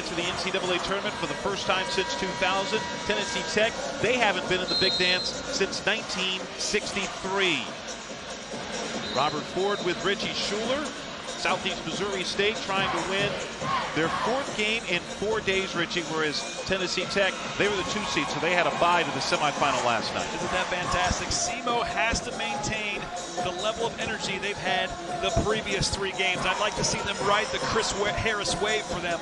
get to the NCAA tournament for the first time since 2000. Tennessee Tech, they haven't been in the big dance since 1963. Robert Ford with Richie Schuler. Southeast Missouri State trying to win their 4th game in 4 days, Richie, whereas Tennessee Tech, they were the 2 seed, so they had a bye to the semifinal last night. Isn't that fantastic? SEMO has to maintain the level of energy they've had the previous 3 games. I'd like to see them ride the Chris Harris wave for them,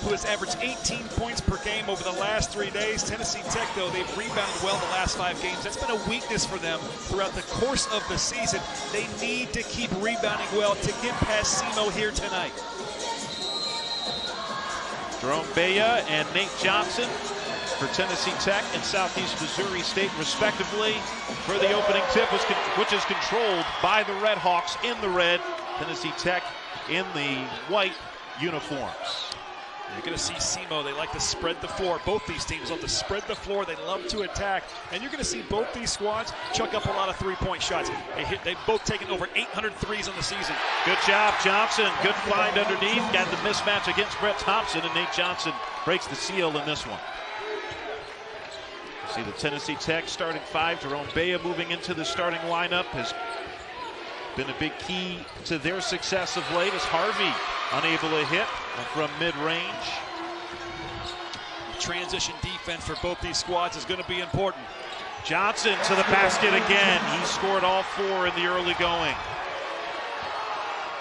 who has averaged 18 points per game over the last 3 days. Tennessee Tech, though, they've rebounded well the last 5 games. That's been a weakness for them throughout the course of the season. They need to keep rebounding well to get past SEMO here tonight. Jerome Bea and Nate Johnson for Tennessee Tech and Southeast Missouri State, respectively, for the opening tip, which is controlled by the Red Hawks in the red. Tennessee Tech in the white uniforms. You're going to see SEMO, they like to spread the floor. Both these teams love to spread the floor. They love to attack. And you're going to see both these squads chuck up a lot of three-point shots. They've both taken over 800 threes on the season. Good job, Johnson. Good find underneath. Got the mismatch against Brett Thompson, and Nate Johnson breaks the seal in this one. See the Tennessee Tech starting 5. Jerome Bea moving into the starting lineup has been a big key to their success of late, as Harvey unable to hit from mid-range. Transition defense for both these squads is going to be important. Johnson to the basket again. He scored all 4 in the early going.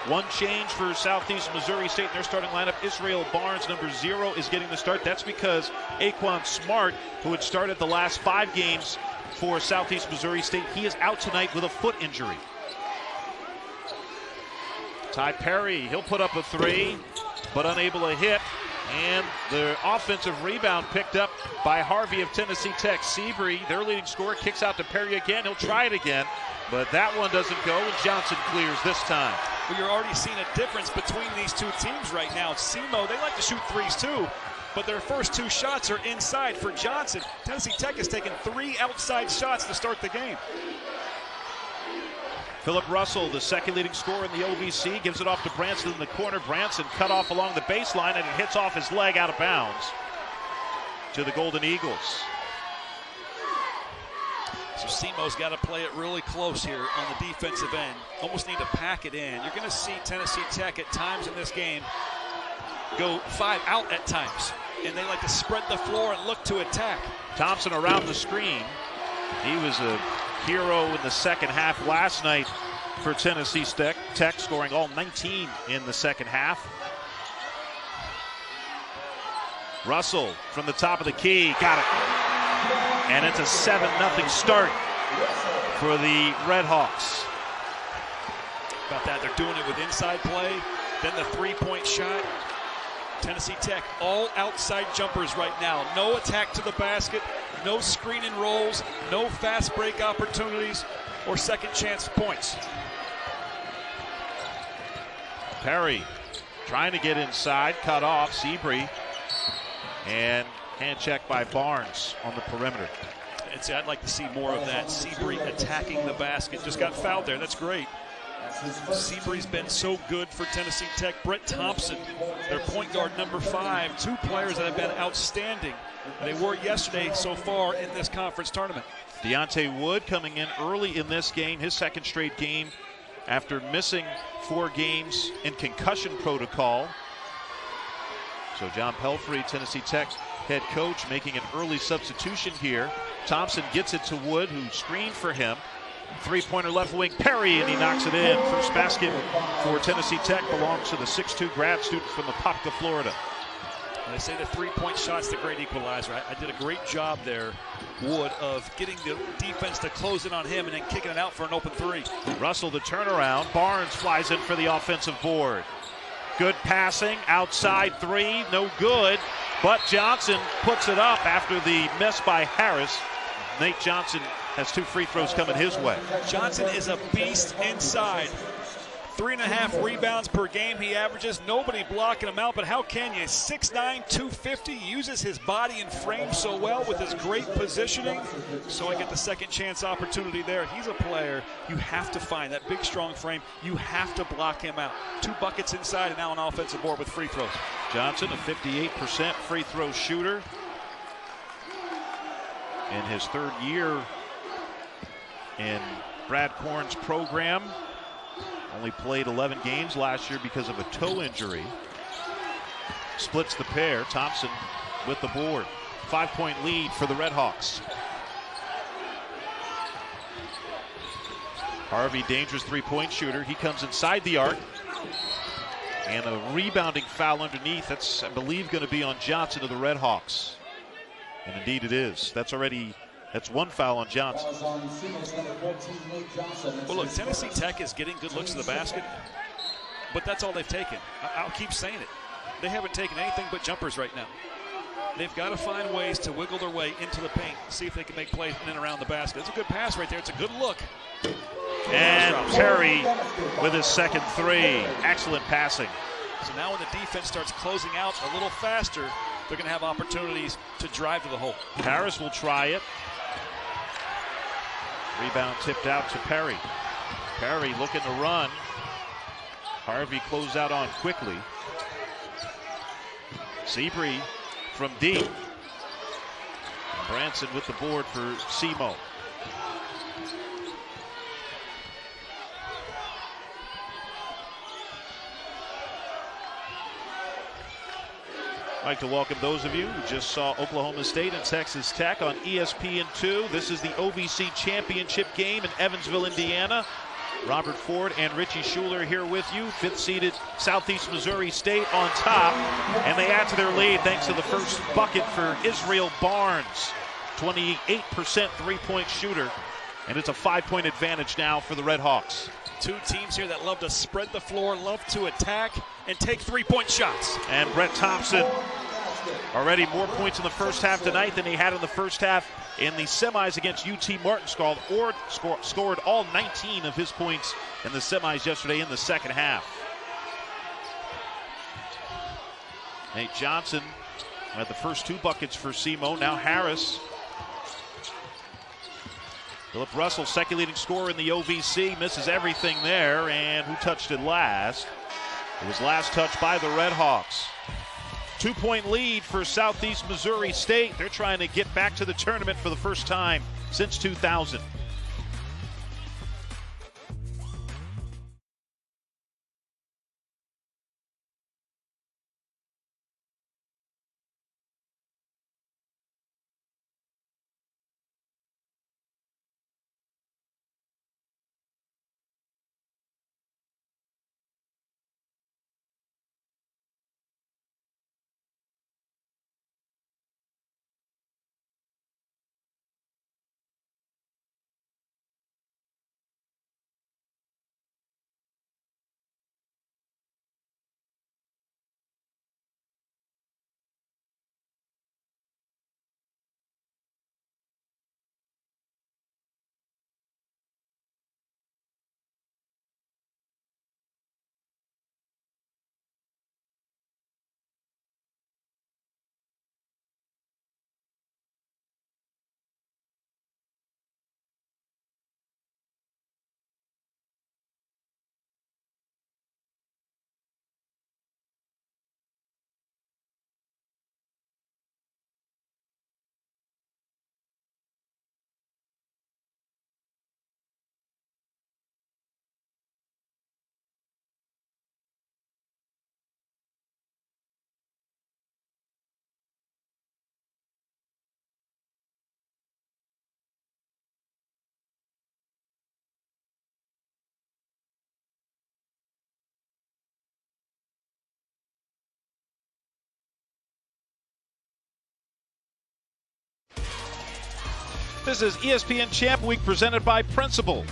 One change for Southeast Missouri State in their starting lineup. Israel Barnes, number 0, is getting the start. That's because Aquan Smart, who had started the last 5 games for Southeast Missouri State, he is out tonight with a foot injury. Ty Perry, he'll put up a 3, but unable to hit. And the offensive rebound picked up by Harvey of Tennessee Tech. Seabury, their leading scorer, kicks out to Perry again. He'll try it again, but that one doesn't go, and Johnson clears this time. Well, you're already seeing a difference between these 2 teams right now. SEMO, they like to shoot threes too, but their first 2 shots are inside for Johnson. Tennessee Tech has taken 3 outside shots to start the game. Philip Russell, the second leading scorer in the OVC, gives it off to Branson in the corner. Branson cut off along the baseline, and it hits off his leg out of bounds to the Golden Eagles. So SEMO's got to play it really close here on the defensive end. Almost need to pack it in. You're going to see Tennessee Tech at times in this game go 5 out at times, and they like to spread the floor and look to attack. Thompson around the screen. He was a hero in the second half last night for Tennessee Tech, scoring all 19 in the second half. Russell from the top of the key, got it. And it's a 7-0 start for the Red Hawks. About that, they're doing it with inside play, then the 3-point shot. Tennessee Tech, all outside jumpers right now. No attack to the basket, no screen and rolls, no fast break opportunities or second chance points. Perry trying to get inside, cut off. Seabury, and hand check by Barnes on the perimeter. I'd like to see more of that. Seabury attacking the basket. Just got fouled there. That's great. Seabury's been so good for Tennessee Tech. Brett Thompson, their point guard number 5. 2 players that have been outstanding. They were yesterday so far in this conference tournament. Deontay Wood coming in early in this game, his second straight game after missing 4 games in concussion protocol. So John Pelfrey, Tennessee Tech's head coach, making an early substitution here. Thompson gets it to Wood, who screened for him. 3-pointer left wing, Perry, and he knocks it in. First basket for Tennessee Tech belongs to the 6'2 grad student from Apopka, Florida. They say the 3-point shot's the great equalizer. I did a great job there, Wood, of getting the defense to close in on him and then kicking it out for an open 3. Russell the turnaround. Barnes flies in for the offensive board. Good passing, outside 3, no good. But Johnson puts it up after the miss by Harris. Nate Johnson has 2 free throws coming his way. Johnson is a beast inside. 3.5 rebounds per game he averages. Nobody blocking him out, but how can you? 6'9", 250, uses his body and frame so well with his great positioning. So I get the second chance opportunity there. He's a player you have to find, that big, strong frame. You have to block him out. 2 buckets inside and now an offensive board with free throws. Johnson, a 58% free throw shooter. In his 3rd year in Brad Korn's program. Only played 11 games last year because of a toe injury. Splits the pair. Thompson with the board. 5-point lead for the Red Hawks. Harvey, dangerous 3-point shooter. He comes inside the arc. And a rebounding foul underneath. That's, I believe, going to be on Johnson of the Red Hawks. And indeed it is. That's 1 foul on Johnson. Well, look, Tennessee Tech is getting good looks to the basket, but that's all they've taken. I'll keep saying it. They haven't taken anything but jumpers right now. They've got to find ways to wiggle their way into the paint, see if they can make plays in and around the basket. It's a good pass right there. It's a good look. And Perry with his second 3. Excellent passing. So now when the defense starts closing out a little faster, they're going to have opportunities to drive to the hole. Harris will try it. Rebound tipped out to Perry. Perry looking to run. Harvey closed out on quickly. Seabree from deep. Branson with the board for Simo. I'd like to welcome those of you who just saw Oklahoma State and Texas Tech on ESPN2. This is the OVC championship game in Evansville, Indiana. Robert Ford and Richie Schuler here with you. 5th-seeded Southeast Missouri State on top. And they add to their lead thanks to the first bucket for Israel Barnes. 28% three-point shooter. And it's a 5-point advantage now for the Red Hawks. 2 teams here that love to spread the floor, love to attack, and take 3-point shots. And Brett Thompson, already more points in the first half tonight than he had in the first half in the semis against UT Martin. Scored all 19 of his points in the semis yesterday in the second half. Nate Johnson had the first 2 buckets for Simo. Now Harris. Philip Russell, second leading scorer in the OVC, misses everything there. And who touched it last? It was last touched by the Red Hawks. 2-point lead for Southeast Missouri State. They're trying to get back to the tournament for the first time since 2000. This is ESPN Champ Week presented by Principal.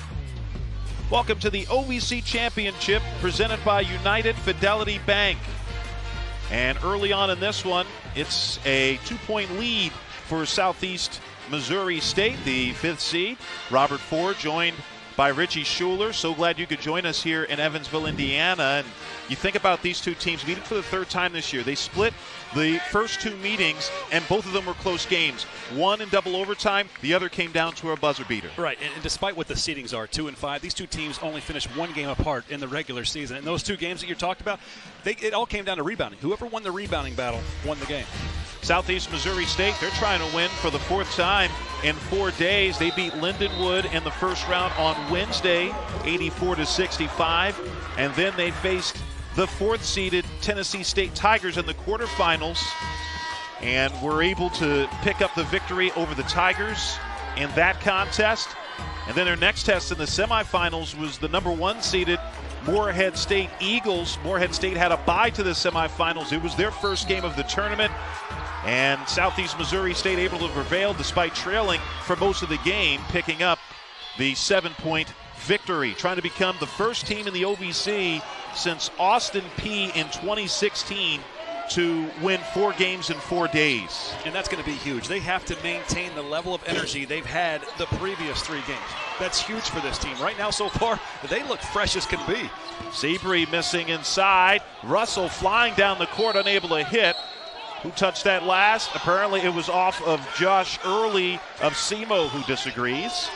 Welcome to the OVC Championship presented by United Fidelity Bank. And early on in this one, it's a 2-point lead for Southeast Missouri State, the 5th seed. Robert Ford joined by Richie Schuler. So glad you could join us here in Evansville, Indiana. And you think about these two teams meeting for the third time this year. They split the first two meetings, and both of them were close games. One in double overtime, the other came down to a buzzer beater. Right, and despite what the seedings are, 2 and 5, these two teams only finished one game apart in the regular season. And those two games that you talked about, it all came down to rebounding. Whoever won the rebounding battle won the game. Southeast Missouri State, they're trying to win for the fourth time in 4 days. They beat Lindenwood in the first round on Wednesday, 84-65. And then they faced the fourth-seeded Tennessee State Tigers in the quarterfinals, and were able to pick up the victory over the Tigers in that contest. And then their next test in the semifinals was the number 1-seeded Morehead State Eagles. Morehead State had a bye to the semifinals. It was their first game of the tournament, and Southeast Missouri State able to prevail despite trailing for most of the game, picking up the 7-point victory, trying to become the first team in the OVC since Austin Peay in 2016 to win 4 games in 4 days. And that's going to be huge. They have to maintain the level of energy they've had the previous 3 games. That's huge for this team. Right now, so far, they look fresh as can be. Seabury missing inside. Russell flying down the court, unable to hit. Who touched that last? Apparently it was off of Josh Early of SEMO, who disagrees.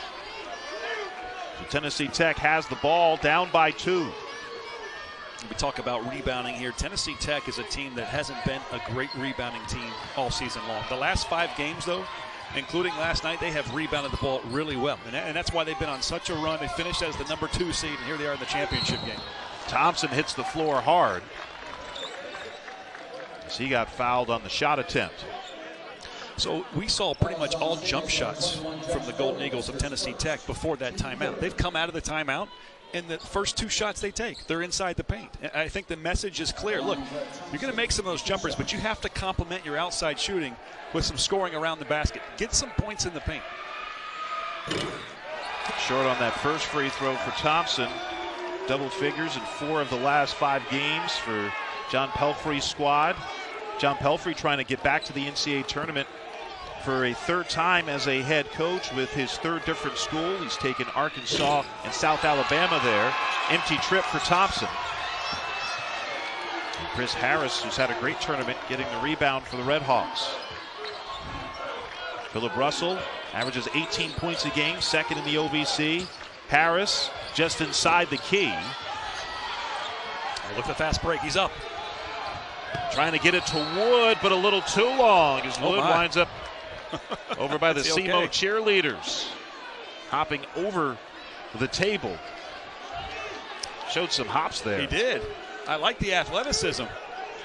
So Tennessee Tech has the ball, down by 2. We talk about rebounding here. Tennessee Tech is a team that hasn't been a great rebounding team all season long. The last 5 games, though, including last night, they have rebounded the ball really well. And that's why they've been on such a run. They finished as the number 2 seed, and here they are in the championship game. Thompson hits the floor hard as he got fouled on the shot attempt. So we saw pretty much all jump shots from the Golden Eagles of Tennessee Tech before that timeout. They've come out of the timeout, and the first 2 shots they take, they're inside the paint. I think the message is clear. Look, you're going to make some of those jumpers, but you have to complement your outside shooting with some scoring around the basket. Get some points in the paint. Short on that first free throw for Thompson. Double figures in 4 of the last 5 games for John Pelfrey's squad. John Pelfrey trying to get back to the NCAA tournament for a 3rd time as a head coach with his 3rd different school. He's taken Arkansas and South Alabama there. Empty trip for Thompson. And Chris Harris, who's had a great tournament, getting the rebound for the Red Hawks. Philip Russell averages 18 points a game, 2nd in the OVC. Harris just inside the key. Look at the fast break. He's up. Trying to get it to Wood, but a little too long as Wood winds up over by the SEMO cheerleaders. Hopping over the table. Showed some hops there. He did. I like the athleticism.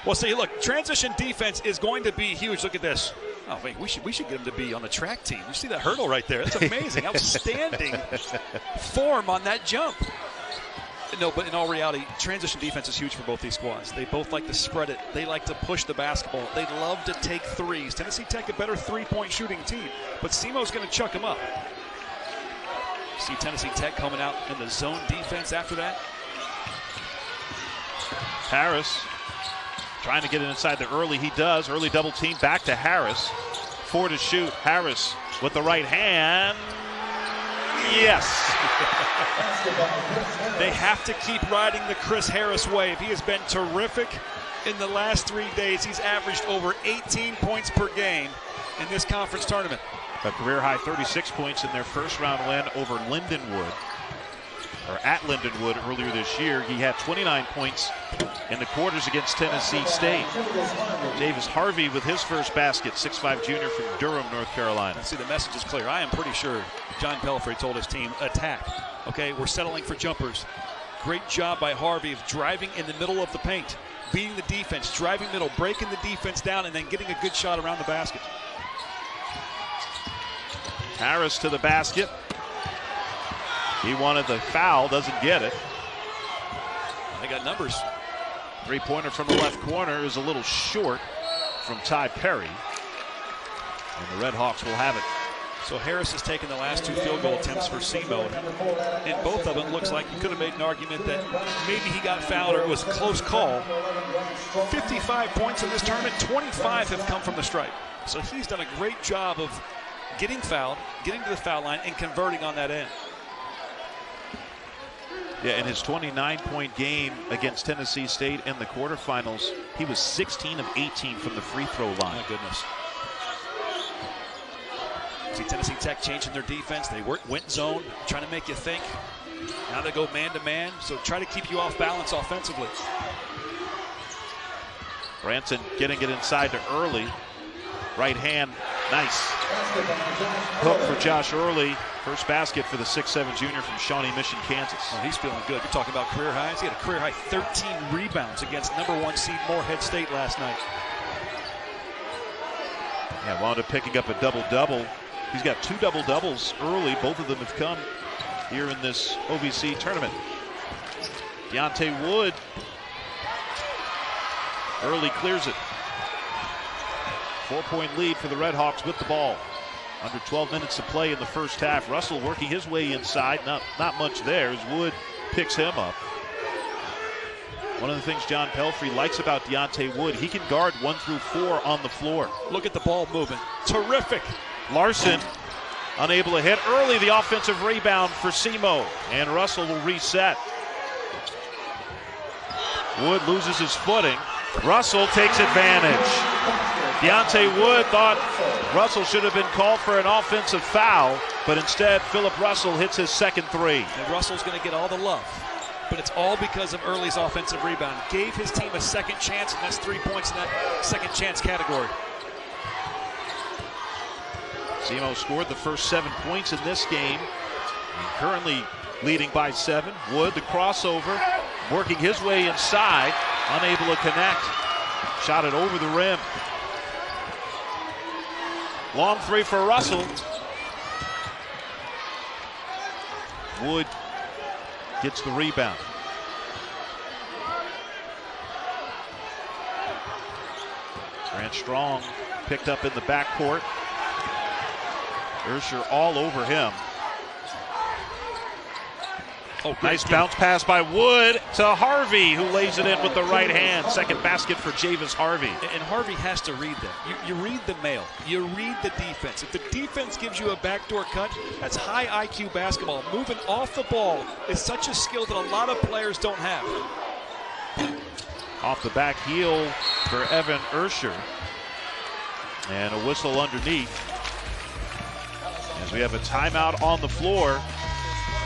Well, see, look, transition defense is going to be huge. Look at this. Oh, wait, we should get him to be on the track team. You see that hurdle right there? That's amazing. Outstanding form on that jump. No, but in all reality, transition defense is huge for both these squads. They both like to spread it. They like to push the basketball. They love to take threes. Tennessee Tech a better 3-point shooting team, but SEMO's going to chuck them up. See Tennessee Tech coming out in the zone defense after that. Harris trying to get it inside the early. He does. Early double team back to Harris. 4 to shoot. Harris with the right hand. Yes. They have to keep riding the Chris Harris wave. He has been terrific in the last 3 days. He's averaged over 18 points per game in this conference tournament. A career high 36 points in their first round win over Lindenwood, or at Lindenwood earlier this year. He had 29 points in the quarters against Tennessee State. Davis Harvey with his first basket, 6'5" junior from Durham, North Carolina. See, the message is clear. I am pretty sure John Pelfrey told his team, attack. Okay, we're settling for jumpers. Great job by Harvey of driving in the middle of the paint, beating the defense, driving middle, breaking the defense down, and then getting a good shot around the basket. Harris to the basket. He wanted the foul, doesn't get it. They got numbers. 3-pointer from the left corner is a little short from Ty Perry. And the Red Hawks will have it. So Harris has taken the last 2 field goal attempts for SEMO. In both of them, looks like you could have made an argument that maybe he got fouled or it was a close call. 55 points in this tournament, 25 have come from the stripe. So he's done a great job of getting fouled, getting to the foul line, and converting on that end. Yeah, in his 29-point game against Tennessee State in the quarterfinals, he was 16 of 18 from the free throw line. My goodness. See Tennessee Tech changing their defense. They went zone, trying to make you think. Now they go man-to-man, so try to keep you off balance offensively. Branson getting it inside to Early. Right hand, nice. Hook for Josh Early. First basket for the 6'7 junior from Shawnee Mission, Kansas. Oh, he's feeling good. You're talking about career highs. He had a career high 13 rebounds against #1 seed Morehead State last night. Yeah, wound up picking up a double-double. He's got 2 double-doubles early. Both of them have come here in this OVC tournament. Deontay Wood. Early clears it. 4-point lead for the Redhawks with the ball. Under 12 minutes to play in the first half. Russell working his way inside. Not much there as Wood picks him up. One of the things John Pelfrey likes about Deontay Wood, he can guard 1 through 4 on the floor. Look at the ball movement. Terrific. Larson unable to hit. Early the offensive rebound for Simo. And Russell will reset. Wood loses his footing. Russell takes advantage. Deontay Wood thought Russell should have been called for an offensive foul, but instead Philip Russell hits his second 3. And Russell's going to get all the love, but it's all because of Early's offensive rebound. Gave his team a second chance, and that's 3 points in that second chance category. Simo scored the first 7 points in this game. Currently leading by 7. Wood, the crossover, working his way inside, unable to connect. Shot it over the rim. Long 3 for Russell. Wood gets the rebound. Grant Strong picked up in the backcourt. Ursher all over him. Oh, nice bounce pass by Wood to Harvey, who lays it in with the right hand. Second basket for Javis Harvey. And Harvey has to read that. You read the mail. You read the defense. If the defense gives you a backdoor cut, that's high IQ basketball. Moving off the ball is such a skill that a lot of players don't have. Off the back heel for Evan Ursher. And a whistle underneath. As we have a timeout on the floor.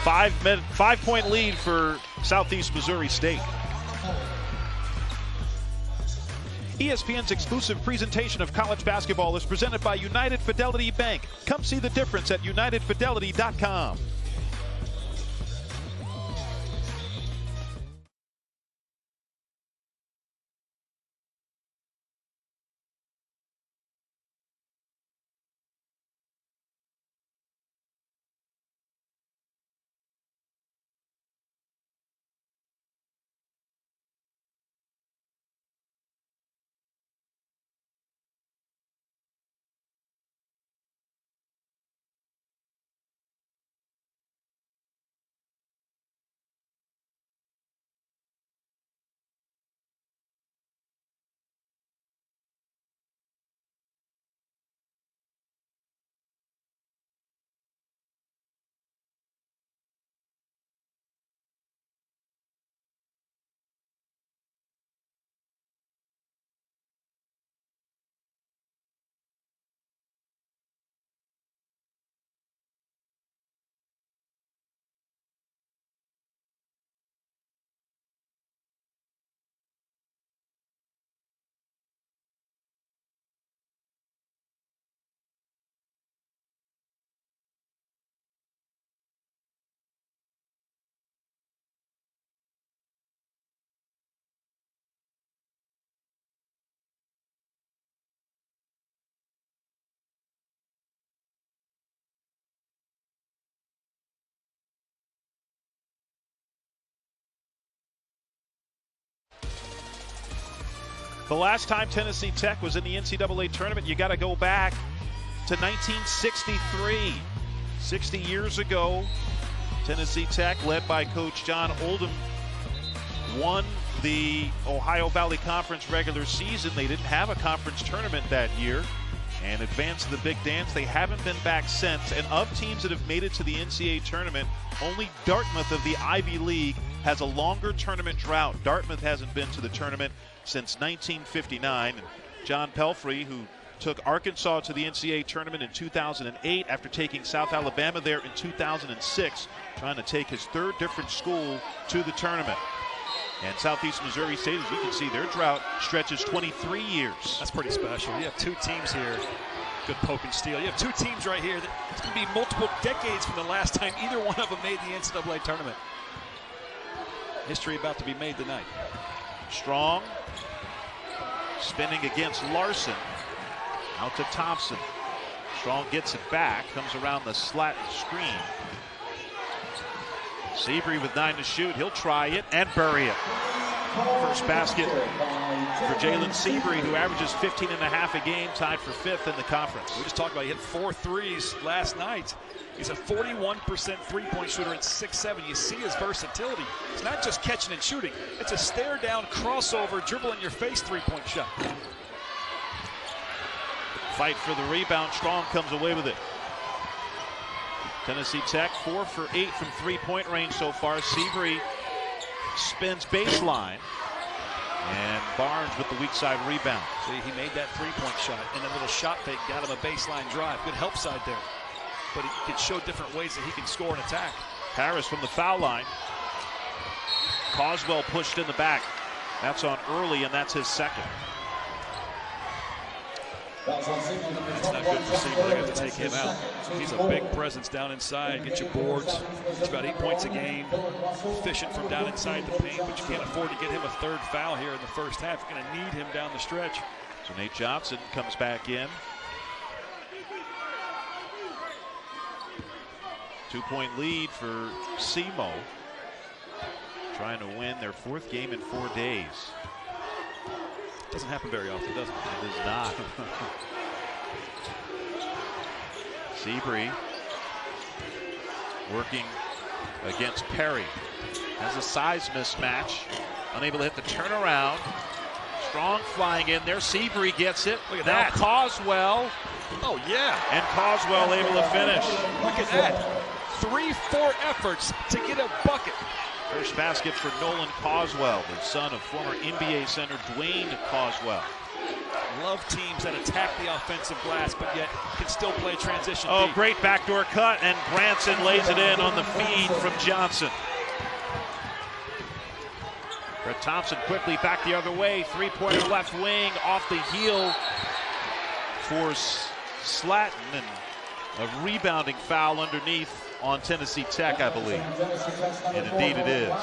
5-point lead for Southeast Missouri State. ESPN's exclusive presentation of college basketball is presented by United Fidelity Bank. Come see the difference at UnitedFidelity.com. The last time Tennessee Tech was in the NCAA tournament, you got to go back to 1963. 60 years ago, Tennessee Tech, led by Coach John Oldham, won the Ohio Valley Conference regular season. They didn't have a conference tournament that year. and advance to the big dance. They haven't been back since. And of teams that have made it to the NCAA tournament, only Dartmouth of the Ivy League has a longer tournament drought. Dartmouth hasn't been to the tournament since 1959. And John Pelfrey, who took Arkansas to the NCAA tournament in 2008 after taking South Alabama there in 2006, trying to take his third different school to the tournament. And Southeast Missouri State, as you can see, their drought stretches 23 years. That's pretty special. You have two teams here. Good poke and steal. You have two teams right here that it's going to be multiple decades from the last time either one of them made the NCAA tournament. History about to be made tonight. Strong spinning against Larson. Out to Thompson. Strong gets it back. Comes around the slat screen. Seabury with 9 to shoot. He'll try it and bury it. First basket for Jalen Seabury, who averages 15 and a half a game, tied for 5th in the conference. We just talked about he hit 4 threes last night. He's a 41% three-point shooter at 6'7". You see his versatility. It's not just catching and shooting. It's a stare-down, crossover, dribble-in-your-face three-point shot. Fight for the rebound. Strong comes away with it. Tennessee Tech 4 for 8 from three-point range so far. Seabury spins baseline. And Barnes with the weak side rebound. See, he made that three-point shot, and that little shot fake got him a baseline drive. Good help side there. But he can show different ways that he can score and attack. Harris from the foul line. Coswell pushed in the back. That's on early, and that's his second. It's not good for Seabury. They have to take him out. He's a big presence down inside. Get your boards. It's about 8 points a game. Efficient from down inside the paint, but you can't afford to get him a third foul here in the first half. You're going to need him down the stretch. So Nate Johnson comes back in. 2-point lead for SEMO. Trying to win their 4th game in 4 days. Doesn't happen very often, does it? It does not. Seabury working against Perry. Has a size mismatch. Unable to hit the turnaround. Strong flying in there. Seabury gets it. Look at now that. Coswell. Oh, yeah. And Coswell able to finish. Look at that. 3-4 efforts to get a bucket. First basket for Nolan Coswell, the son of former NBA center Dwayne Coswell. Love teams that attack the offensive glass, but yet can still play transition. Oh, deep. great backdoor cut, and Branson lays it in on the feed from Johnson. Brett Thompson quickly back the other way. Three-pointer left wing off the heel for Slatton, and a rebounding foul underneath on Tennessee Tech, I believe. And indeed it is.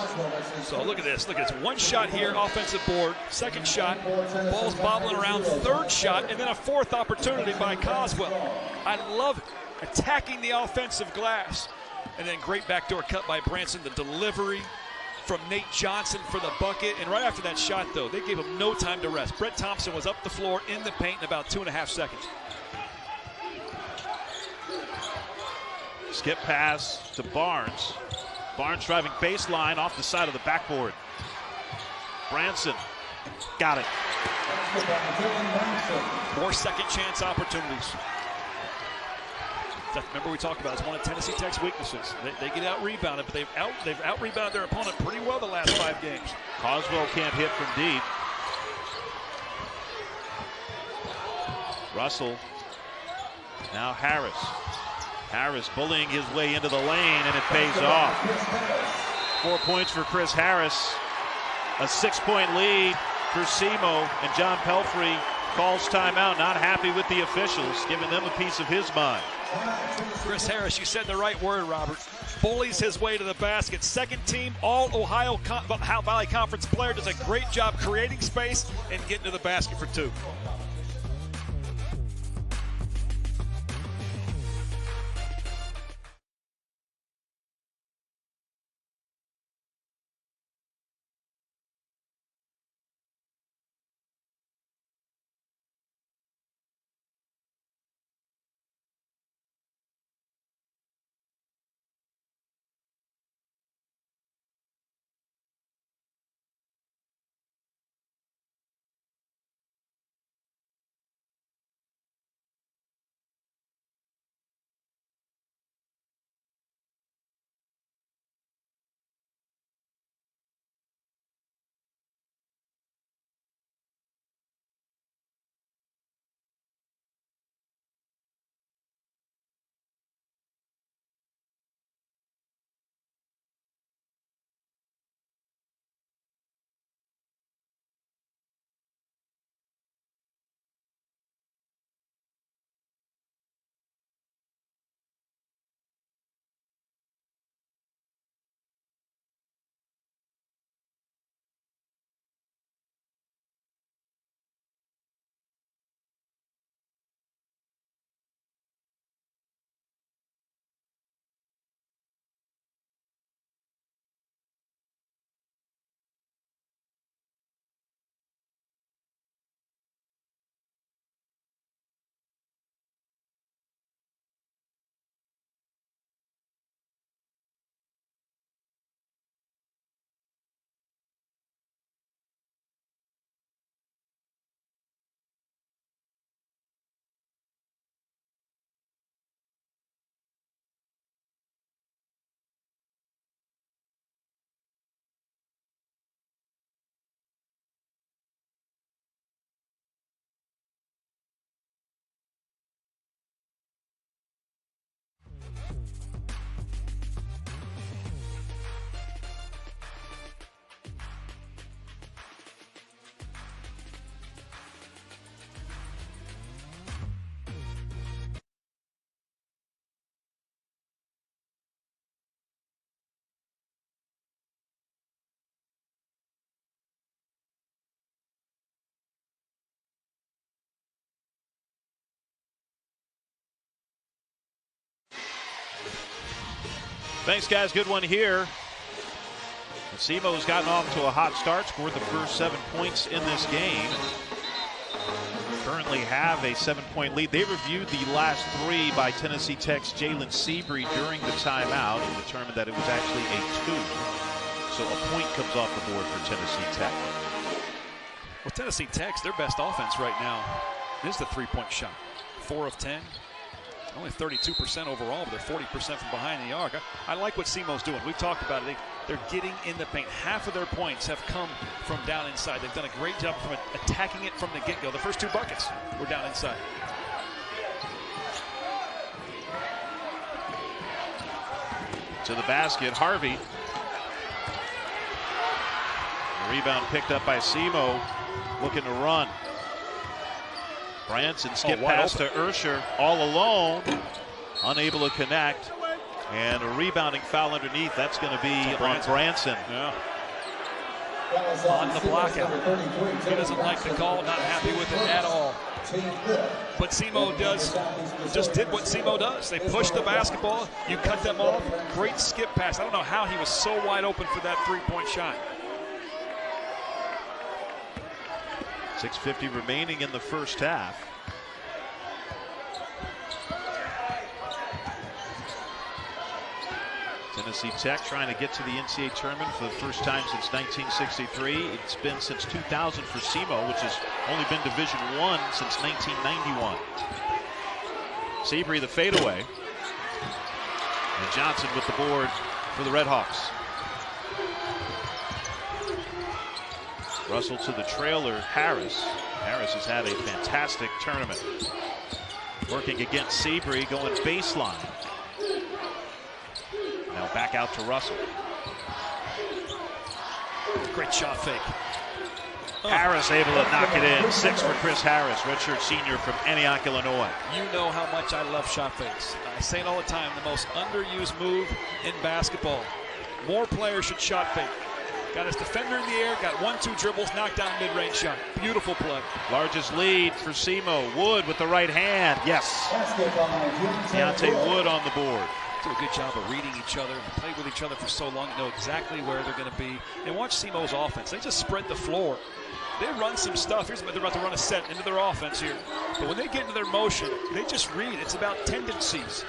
So look at this. Look at this. One shot here, offensive board. Second shot, ball's bobbling around. Third shot, and then a 4th opportunity by Coswell. I love it. Attacking the offensive glass. And then great backdoor cut by Branson. The delivery from Nate Johnson for the bucket. And right after that shot, though, they gave him no time to rest. Brett Thompson was up the floor in the paint in about 2.5 seconds. Skip pass to Barnes. Barnes driving baseline off the side of the backboard. Branson got it. More second chance opportunities. Remember we talked about it's one of Tennessee Tech's weaknesses. They get out rebounded, but they've out rebounded their opponent pretty well the last 5 games. Coswell can't hit from deep. Russell. Now Harris. Harris bullying his way into the lane, and it pays off. 4 points for Chris Harris. A 6-point lead for SEMO, and John Pelfrey calls timeout, not happy with the officials, giving them a piece of his mind. Chris Harris, you said the right word, Robert. Bullies his way to the basket. Second team, all Ohio Valley Conference player, does a great job creating space and getting to the basket for 2. Thanks, guys. Good one here. SEMO's gotten off to a hot start, scored the first 7 points in this game. Currently have a 7-point lead. They reviewed the last 3 by Tennessee Tech's Jalen Seabree during the timeout and determined that it was actually a 2. So a point comes off the board for Tennessee Tech. Well, Tennessee Tech's their best offense right now is the 3-point shot. 4 of 10. Only 32% overall, but they're 40% from behind the arc. I like what SEMO's doing. We've talked about it. They're getting in the paint. Half of their points have come from down inside. They've done a great job from attacking it from the get-go. The first 2 buckets were down inside. To the basket, Harvey. The rebound picked up by SEMO, looking to run. Branson skip pass to Ursher, all alone, unable to connect, and a rebounding foul underneath. That's going to be on Branson. Yeah. On the blockout. He doesn't like the call, not happy with it at all. But SEMO just did what SEMO does. They pushed the basketball, you cut them off, great skip pass. I don't know how he was so wide open for that 3-point shot. 6:50 remaining in the first half. Tennessee Tech trying to get to the NCAA tournament for the first time since 1963. It's been since 2000 for SEMO, which has only been Division I since 1991. Seabree the fadeaway. And Johnson with the board for the Red Hawks. Russell to the trailer, Harris. Harris has had a fantastic tournament. Working against Seabree, going baseline. Now back out to Russell. Great shot fake. Harris able to knock it in. 6 for Chris Harris, redshirt senior from Antioch, Illinois. You know how much I love shot fakes. I say it all the time, the most underused move in basketball. More players should shot fake. Got his defender in the air, got 1-2 dribbles, knocked down a mid-range shot. Beautiful play. Largest lead for SEMO. Wood with the right hand. Yes. Deontay Wood on the board. Do a good job of reading each other. They played with each other for so long, you know exactly where they're going to be. And watch SEMO's offense. They just spread the floor. They run some stuff. They're about to run a set into their offense here. But when they get into their motion, they just read. It's about tendencies.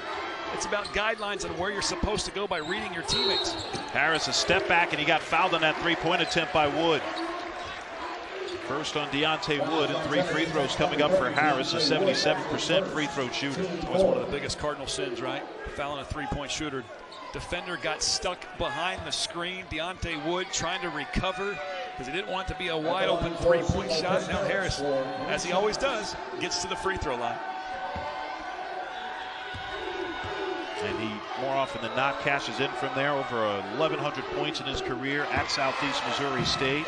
It's about guidelines on where you're supposed to go by reading your teammates. Harris a step back, and he got fouled on that 3-point attempt by Wood. First on Deontay Wood, and 3 free throws coming up for Harris, a 77% free throw shooter. It's always one of the biggest cardinal sins, right? Fouling a 3-point shooter. Defender got stuck behind the screen. Deontay Wood trying to recover because he didn't want it to be a wide open 3-point shot. Now Harris, as he always does, gets to the free throw line. And he, more often than not, cashes in from there. Over 1,100 points in his career at Southeast Missouri State.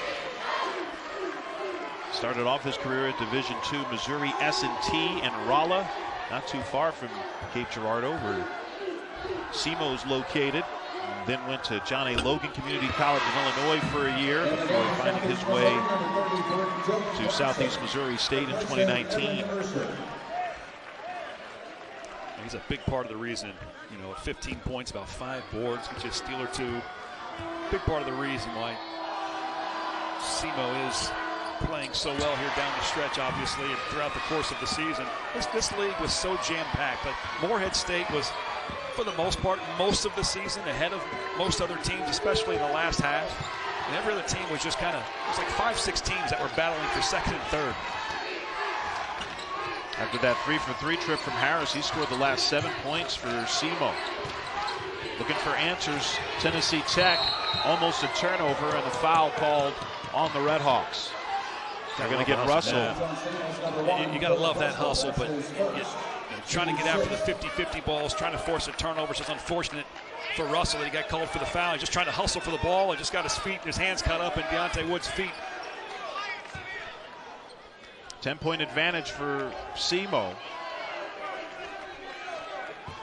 Started off his career at Division II Missouri S&T in Rolla, not too far from Cape Girardeau, where SEMO's located. Then went to John A. Logan Community College in Illinois for a year before finding his way to Southeast Missouri State in 2019. He's a big part of the reason, you know, at 15 points, about 5 boards, gets you a steal or 2. Big part of the reason why SEMO is playing so well here down the stretch, obviously, and throughout the course of the season. This league was so jam-packed. Like Morehead State was, for the most part, most of the season ahead of most other teams, especially in the last half. And every other team was just kind of, it was like 5-6 teams that were battling for second and third. After that 3-for-3 trip from Harris, he scored the last 7 points for SEMO. Looking for answers, Tennessee Tech, almost a turnover and a foul called on the Red Hawks. They're going to get Russell. You got to love that hustle, but trying to get after the 50-50 balls, trying to force a turnover. It's just unfortunate for Russell that he got called for the foul. He's just trying to hustle for the ball and just got his feet, his hands caught up in Deontay Wood's feet. 10-point advantage for SEMO.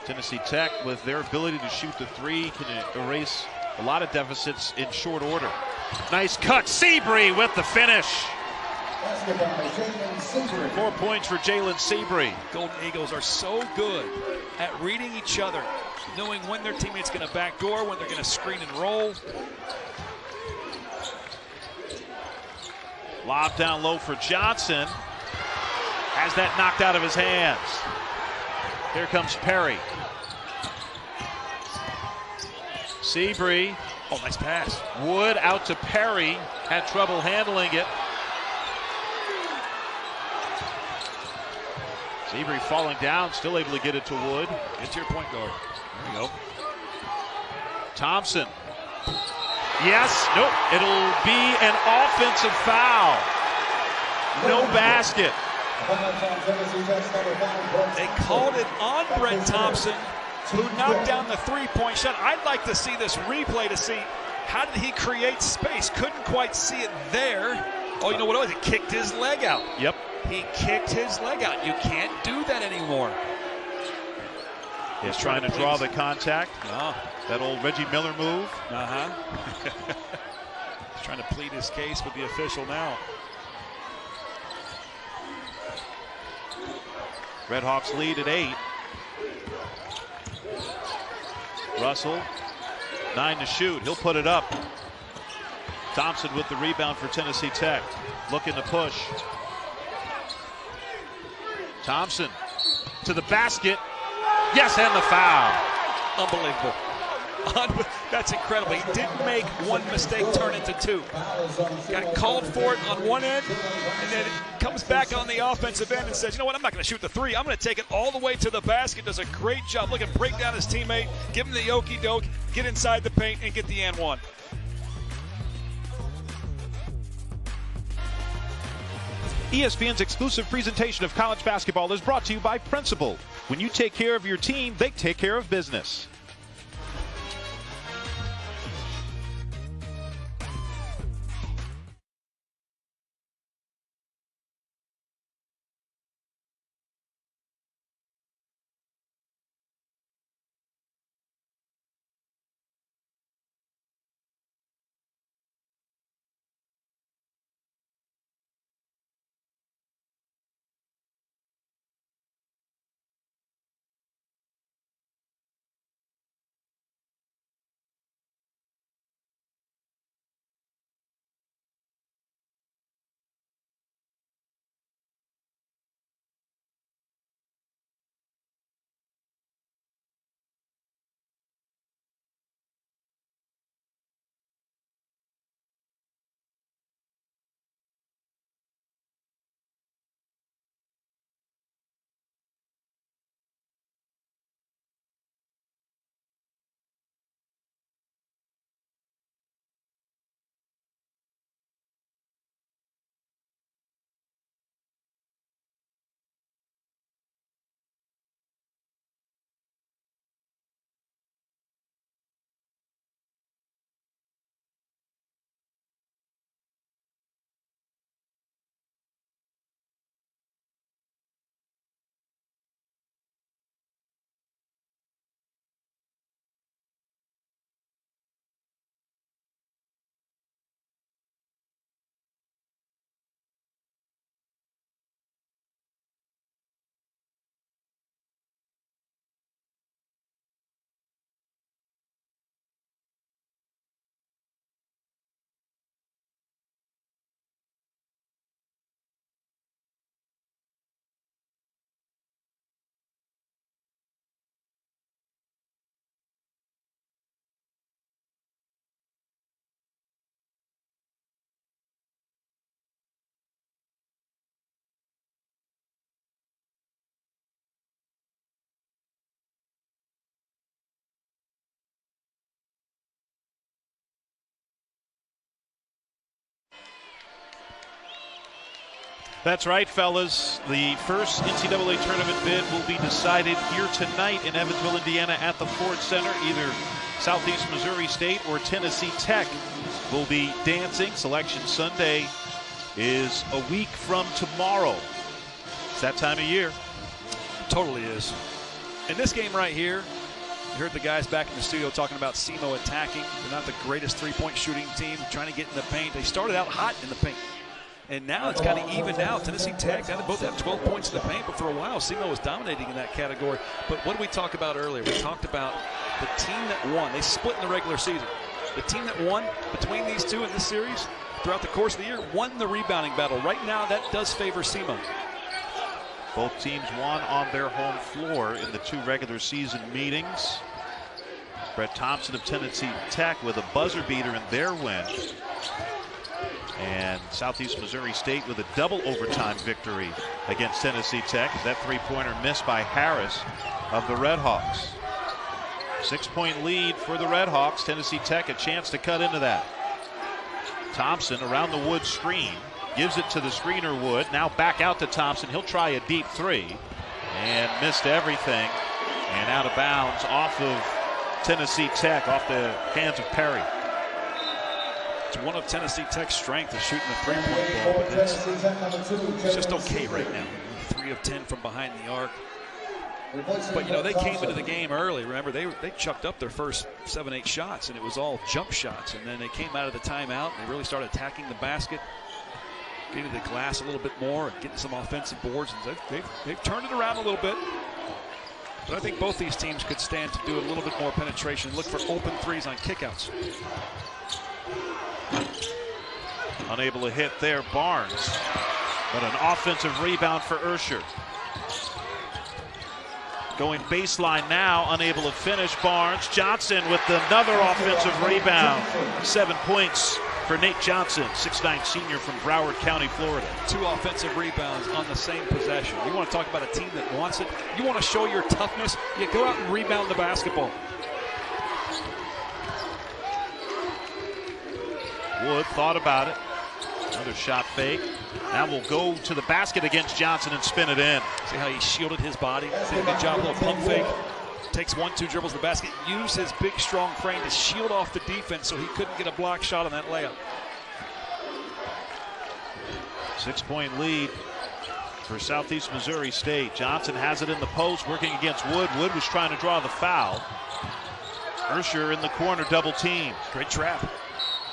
Tennessee Tech, with their ability to shoot the 3, can erase a lot of deficits in short order. Nice cut, Seabree with the finish. 4 points for Jalen Seabree. Golden Eagles are so good at reading each other. knowing when their teammate's going to backdoor, when they're going to screen and roll. Lob down low for Johnson. Has that knocked out of his hands. Here comes Perry. Seabree. Oh, nice pass. Wood out to Perry. Had trouble handling it. Seabree falling down, still able to get it to Wood. Get to your point guard. There you go. Thompson. Yes, nope. It'll be an offensive foul. No basket. They called it on Brett Thompson, who knocked down the three-point shot. I'd like to see this replay to see how did he create space. Couldn't quite see it there. Oh, you know what it was? He kicked his leg out. Yep. He kicked his leg out. You can't do that anymore. He's trying to draw the contact. Oh. That old Reggie Miller move. Uh-huh. He's trying to plead his case with the official now. Redhawks lead at 8. Russell, 9 to shoot. He'll put it up. Thompson with the rebound for Tennessee Tech. Looking to push. Thompson to the basket. Yes, and the foul. Unbelievable. That's incredible. He didn't make one mistake turn into two. Got called for it on one end, and then it comes back on the offensive end and says, you know what, I'm not going to shoot the three. I'm going to take it all the way to the basket. Does a great job. Look and break down his teammate, give him the okey-doke, get inside the paint, and get the and one. ESPN's exclusive presentation of college basketball is brought to you by Principal. When you take care of your team, they take care of business. That's right, fellas. The first NCAA tournament bid will be decided here tonight in Evansville, Indiana at the Ford Center. Either Southeast Missouri State or Tennessee Tech will be dancing. Selection Sunday is a week from tomorrow. It's that time of year. Totally is. In this game right here, you heard the guys back in the studio talking about SEMO attacking. They're not the greatest three-point shooting team, trying to get in the paint. They started out hot in the paint. And now it's kind of evened out. Tennessee Tech, they both have 12 points in the paint, but for a while, SEMO was dominating in that category. But what did we talk about earlier? We talked about the team that won. They split in the regular season. The team that won between these two in this series throughout the course of the year won the rebounding battle. Right now, that does favor SEMO. Both teams won on their home floor in the 2 regular season meetings. Brett Thompson of Tennessee Tech with a buzzer beater in their win. And Southeast Missouri State with a double overtime victory against Tennessee Tech. That 3-pointer missed by Harris of the Red Hawks. 6-point lead for the Red Hawks. Tennessee Tech a chance to cut into that. Thompson around the Wood screen. Gives it to the screener Wood. Now back out to Thompson. He'll try a deep 3. And missed everything. And out of bounds off of Tennessee Tech, off the hands of Perry. It's one of Tennessee Tech's strength is shooting the 3-point ball, but it's just okay right now. 3 of 10 from behind the arc. But, you know, they came into the game early. Remember, they chucked up their first 7-8 shots, and it was all jump shots. And then they came out of the timeout, and they really started attacking the basket, getting to the glass a little bit more, and getting some offensive boards. And they've turned it around a little bit. But I think both these teams could stand to do a little bit more penetration, look for open threes on kickouts. Unable to hit there, Barnes. But an offensive rebound for Ursher. Going baseline now, unable to finish. Barnes. Johnson with another offensive rebound. 7 points for Nate Johnson, 6'9" senior from Broward County, Florida. 2 offensive rebounds on the same possession. You want to talk about a team that wants it? You want to show your toughness? You go out and rebound the basketball. Wood thought about it. Another shot fake. Now we'll go to the basket against Johnson and spin it in. See how he shielded his body? Did a good job, a little pump fake. Takes 1-2 dribbles the basket. Used his big, strong frame to shield off the defense so he couldn't get a block shot on that layup. 6-point lead for Southeast Missouri State. Johnson has it in the post, working against Wood. Wood was trying to draw the foul. Ursher in the corner, double team. Great trap.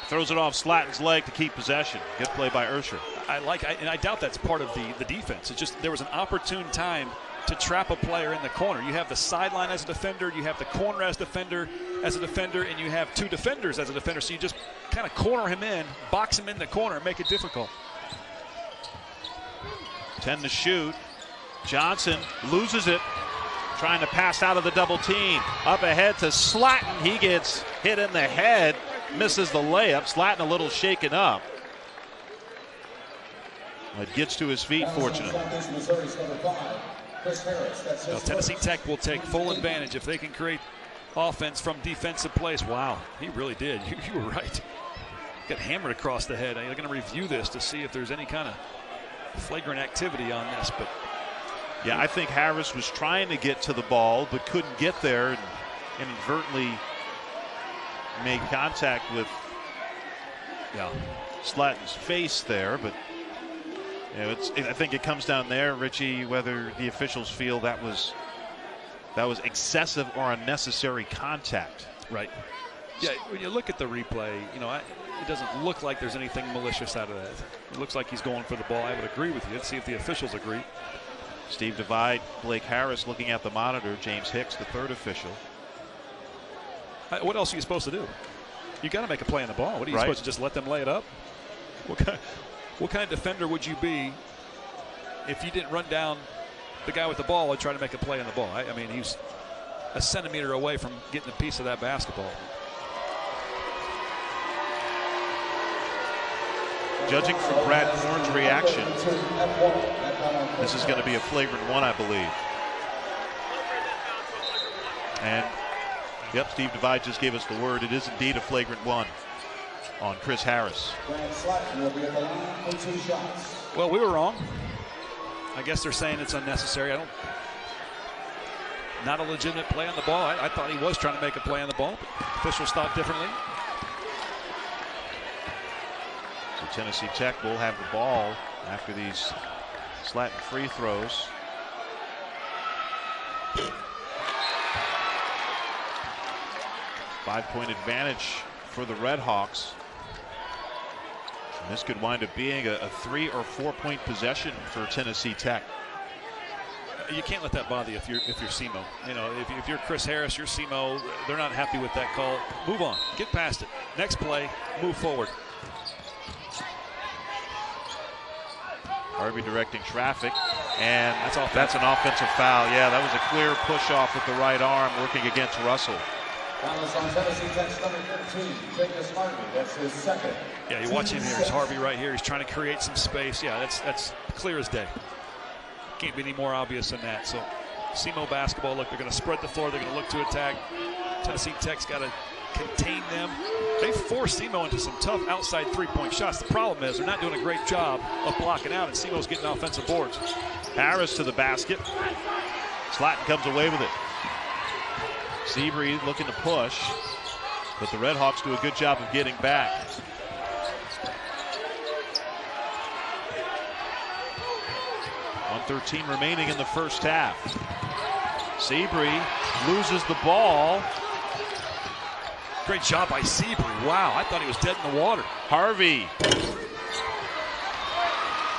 Throws it off Slatton's leg to keep possession. Good play by Ursher. And I doubt that's part of the defense. It's just there was an opportune time to trap a player in the corner. You have the sideline as a defender, you have the corner as a defender, and you have 2 defenders as a defender. So you just kind of corner him in, box him in the corner, and make it difficult. 10 to shoot. Johnson loses it, trying to pass out of the double team. Up ahead to Slatton. He gets hit in the head. Misses the layup. Slatton a little shaken up. But gets to his feet, fortunately. Now, Tennessee Tech will take full advantage if they can create offense from defensive plays. Wow, he really did. You were right. Got hammered across the head. I'm going to review this to see if there's any kind of flagrant activity on this. But yeah, I think Harris was trying to get to the ball but couldn't get there and inadvertently made contact with Slatton's face there. But you know, I think it comes down there, Richie, whether the officials feel that was excessive or unnecessary contact. Right. Yeah, when you look at the replay, you know, it doesn't look like there's anything malicious out of that. It looks like he's going for the ball. I would agree with you. Let's see if the officials agree. Steve Divide, Blake Harris looking at the monitor. James Hicks, the 3rd official. What else are you supposed to do? You got to make a play on the ball. What are you supposed to just let them lay it up? What kind of defender would you be if you didn't run down the guy with the ball and try to make a play on the ball? I mean, he's a centimeter away from getting a piece of that basketball. Judging from Brad Korn's reaction, this is going to be a flagrant 1, I believe. And yep, Steve Divide just gave us the word. It is indeed a flagrant 1 on Chris Harris. Well, we were wrong. I guess they're saying it's unnecessary. Not a legitimate play on the ball. I thought he was trying to make a play on the ball, but officials thought differently. So Tennessee Tech will have the ball after these Slatton free throws. Five-point advantage for the Red Hawks. This could wind up being a 3 or 4 point possession for Tennessee Tech. You can't let that bother you if you're SEMO. You know, if you're Chris Harris, you're SEMO. They're not happy with that call. Move on. Get past it. Next play. Move forward. Harvey directing traffic, and that's an offensive foul. Yeah, that was a clear push off with the right arm working against Russell. That's his second. Yeah, you watch him here. It's Harvey right here. He's trying to create some space. Yeah, that's clear as day. Can't be any more obvious than that. So, SEMO basketball, look, they're going to spread the floor. They're going to look to attack. Tennessee Tech's got to contain them. They forced SEMO into some tough outside three-point shots. The problem is they're not doing a great job of blocking out, and SEMO's getting offensive boards. Harris to the basket. Slatton comes away with it. Seabury looking to push, but the Redhawks do a good job of getting back. .13 remaining in the first half. Seabury loses the ball. Great job by Seabury. Wow, I thought he was dead in the water. Harvey.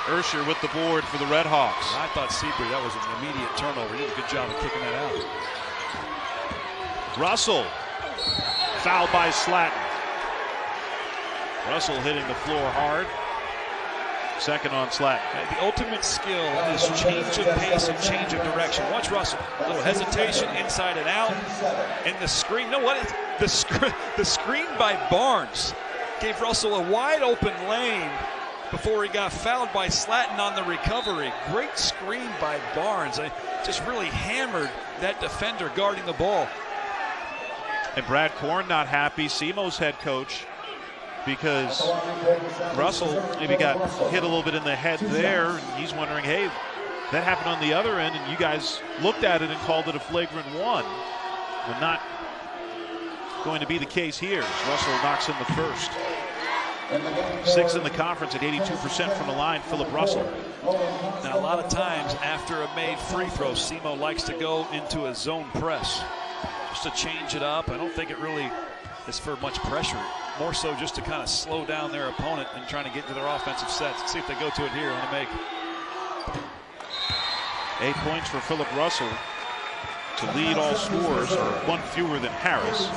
Ursher with the board for the Redhawks. I thought Seabury, that was an immediate turnover. He did a good job of kicking that out. Russell. Fouled by Slatton. Russell hitting the floor hard. Second on Slatton. The ultimate skill is change of pace and change of direction. Watch Russell. A little hesitation inside and out. And the screen, you know what? The screen by Barnes gave Russell a wide open lane before he got fouled by Slatton on the recovery. Great screen by Barnes. Just really hammered that defender guarding the ball. And Brad Korn not happy, SEMO's head coach, because Russell maybe got hit a little bit in the head there, and he's wondering, hey, that happened on the other end, and you guys looked at it and called it a flagrant one. But not going to be the case here. Russell knocks in the first. 6 in the conference at 82% from the line, Philip Russell. Now, a lot of times after a made free throw, SEMO likes to go into a zone press just to change it up. I don't think it really is for much pressure. More so just to kind of slow down their opponent and trying to get to their offensive sets. Let's see if they go to it here and make 8 points for Philip Russell to lead all scorers, or one fewer than Harris.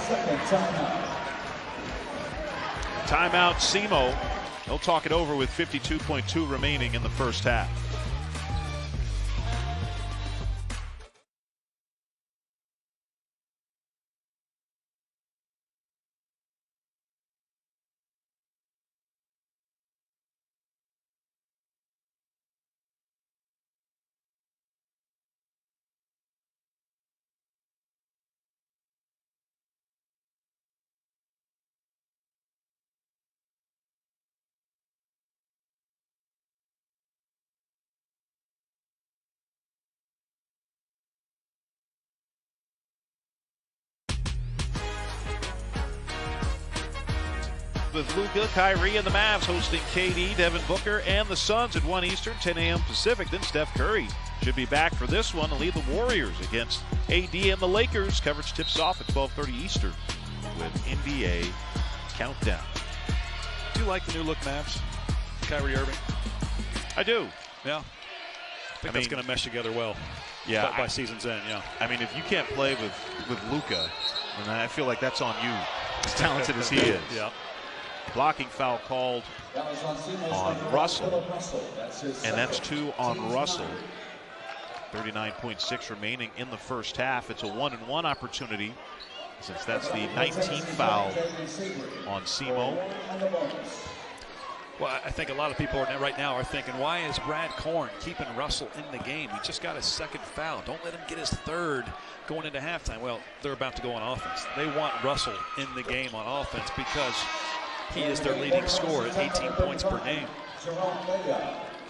Timeout SEMO. They'll talk it over with 52.2 remaining in the first half. With Luka, Kyrie, and the Mavs hosting KD, Devin Booker, and the Suns at 1 Eastern, 10 a.m. Pacific. Then Steph Curry should be back for this one to lead the Warriors against AD and the Lakers. Coverage tips off at 12:30 Eastern with NBA Countdown. Do you like the new look Mavs? Kyrie Irving? I do. Yeah. I think that's going to mesh together well. Yeah. By season's end, yeah. I mean, if you can't play with Luka, then I feel like that's on you, as talented as he is. Yeah. Blocking foul called on Russell, and that's 2 on Russell. 39.6 remaining in the first half. It's a 1-and-1 opportunity, since that's the 19th foul on SEMO. Well, I think a lot of people right now are thinking, why is Brad Korn keeping Russell in the game? He just got his second foul. Don't let him get his third going into halftime. Well, they're about to go on offense. They want Russell in the game on offense because he is their leading scorer at 18 points per game.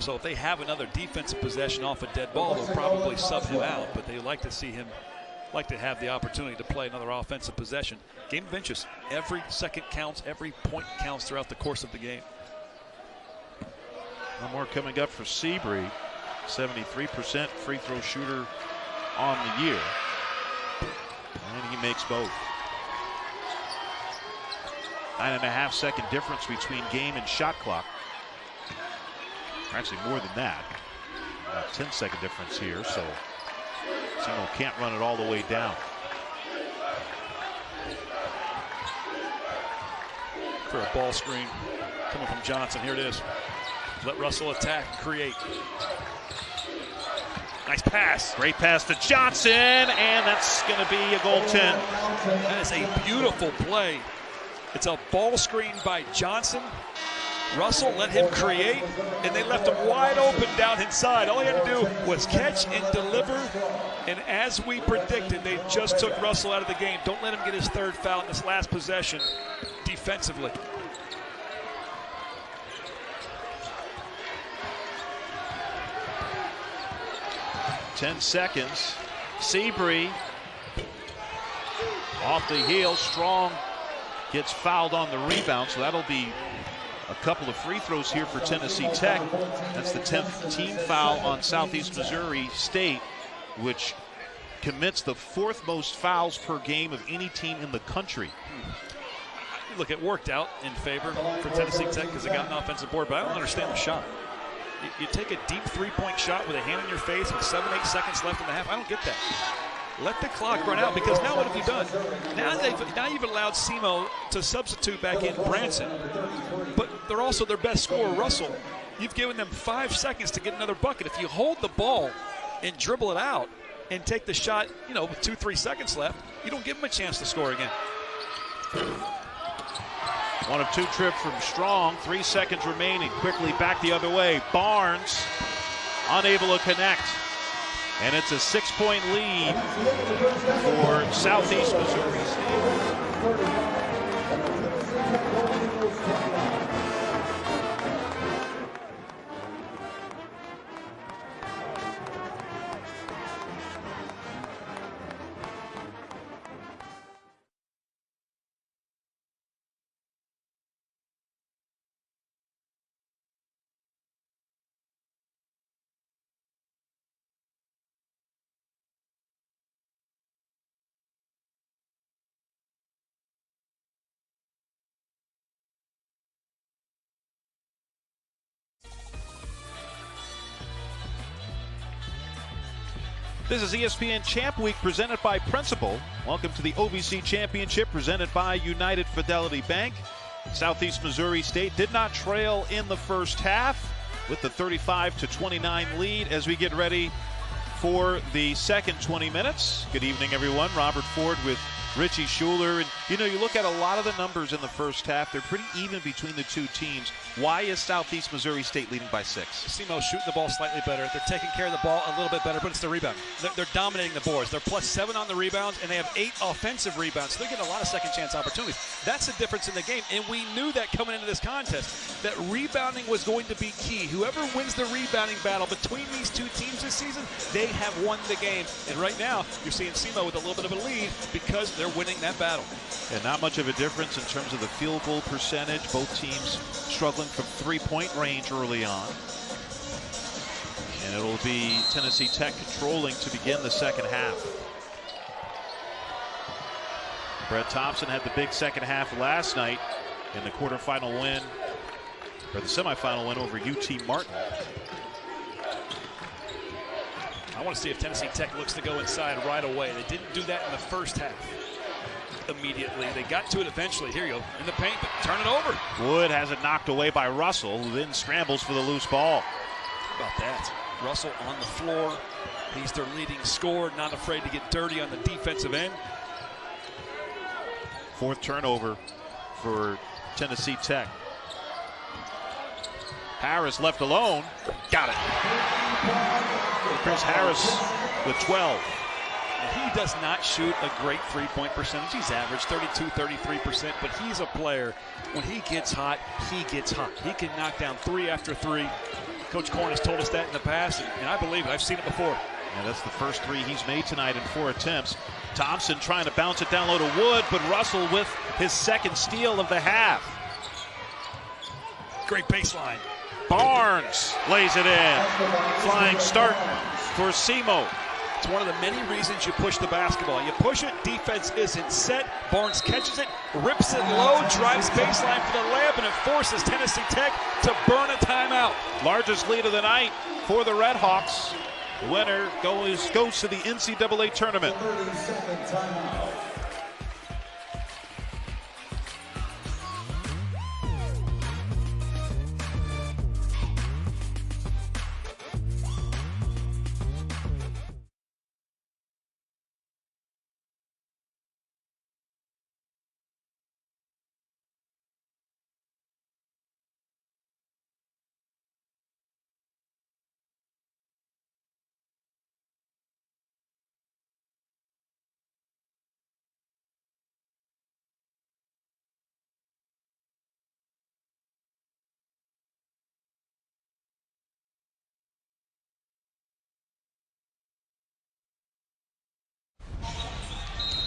So if they have another defensive possession off a dead ball, they'll probably sub him out. But they like to see him, like to have the opportunity to play another offensive possession. Game of inches. Every second counts. Every point counts throughout the course of the game. One more coming up for Seabury. 73% free throw shooter on the year. And he makes both. 9.5 second difference between game and shot clock. Actually, more than that. About 10-second difference here, so Simo can't run it all the way down. For a ball screen coming from Johnson. Here it is. Let Russell attack and create. Nice pass. Great pass to Johnson, and that's going to be a goaltend. That is a beautiful play. It's a ball screen by Johnson. Russell let him create, and they left him wide open down inside. All he had to do was catch and deliver, and as we predicted, they just took Russell out of the game. Don't let him get his third foul in this last possession defensively. Ten seconds. Seabury off the heel. Strong gets fouled on the rebound, so that'll be a couple of free throws here for Tennessee Tech. That's the 10th team foul on Southeast Missouri State, which commits the 4th most fouls per game of any team in the country. Look, it worked out in favor for Tennessee Tech because they got an offensive board, but I don't understand the shot. You take a deep three-point shot with a hand in your face with 7-8 seconds left in the half. I don't get that. Let the clock run out, because now what have you done? Now you've allowed Simo to substitute back in Branson, but they're also their best scorer, Russell. You've given them 5 seconds to get another bucket. If you hold the ball and dribble it out and take the shot, you know, with 2-3 seconds left, you don't give them a chance to score again. 1 of 2 trip from Strong. 3 seconds remaining. Quickly back the other way. Barnes unable to connect. And it's a 6-point lead for Southeast Missouri State. This is ESPN Champ Week presented by Principal. Welcome to the OVC Championship presented by United Fidelity Bank. Southeast Missouri State did not trail in the first half with the 35-29 lead as we get ready for the second 20 minutes. Good evening, everyone. Robert Ford with Richie Schuler. And, you know, you look at a lot of the numbers in the first half. They're pretty even between the two teams. Why is Southeast Missouri State leading by 6? Simo's shooting the ball slightly better. They're taking care of the ball a little bit better, but it's the rebound. They're dominating the boards. They're +7 on the rebounds, and they have 8 offensive rebounds. So they're getting a lot of second-chance opportunities. That's the difference in the game, and we knew that coming into this contest, that rebounding was going to be key. Whoever wins the rebounding battle between these two teams this season, they have won the game. And right now, you're seeing Simo with a little bit of a lead because they're winning that battle. And not much of a difference in terms of the field goal percentage. Both teams struggling from 3-point range early on. And it'll be Tennessee Tech controlling to begin the second half. Brett Thompson had the big second half last night in the quarterfinal win, or the semifinal win over UT Martin. I want to see if Tennessee Tech looks to go inside right away. They didn't do that in the first half. Immediately. They got to it eventually. Here you go. In the paint, but turn it over. Wood has it knocked away by Russell, who then scrambles for the loose ball. How about that? Russell on the floor. He's their leading scorer, not afraid to get dirty on the defensive end. 4th turnover for Tennessee Tech. Harris left alone. Got it. Chris Harris with 12. He does not shoot a great 3-point percentage. He's averaged 32-33%, but he's a player. When he gets hot, he gets hot. He can knock down 3 after 3. Coach Korn has told us that in the past, and I believe it. I've seen it before. Yeah, that's the first 3 he's made tonight in 4 attempts. Thompson trying to bounce it down low to Wood, but Russell with his second steal of the half. Great baseline. Barnes lays it in. Flying start for Simo. It's one of the many reasons you push the basketball. You push it, defense isn't set. Barnes catches it, rips it low, drives baseline for the layup, and it forces Tennessee Tech to burn a timeout. Largest lead of the night for the Red Hawks. The winner goes to the NCAA tournament. 30-second timeout.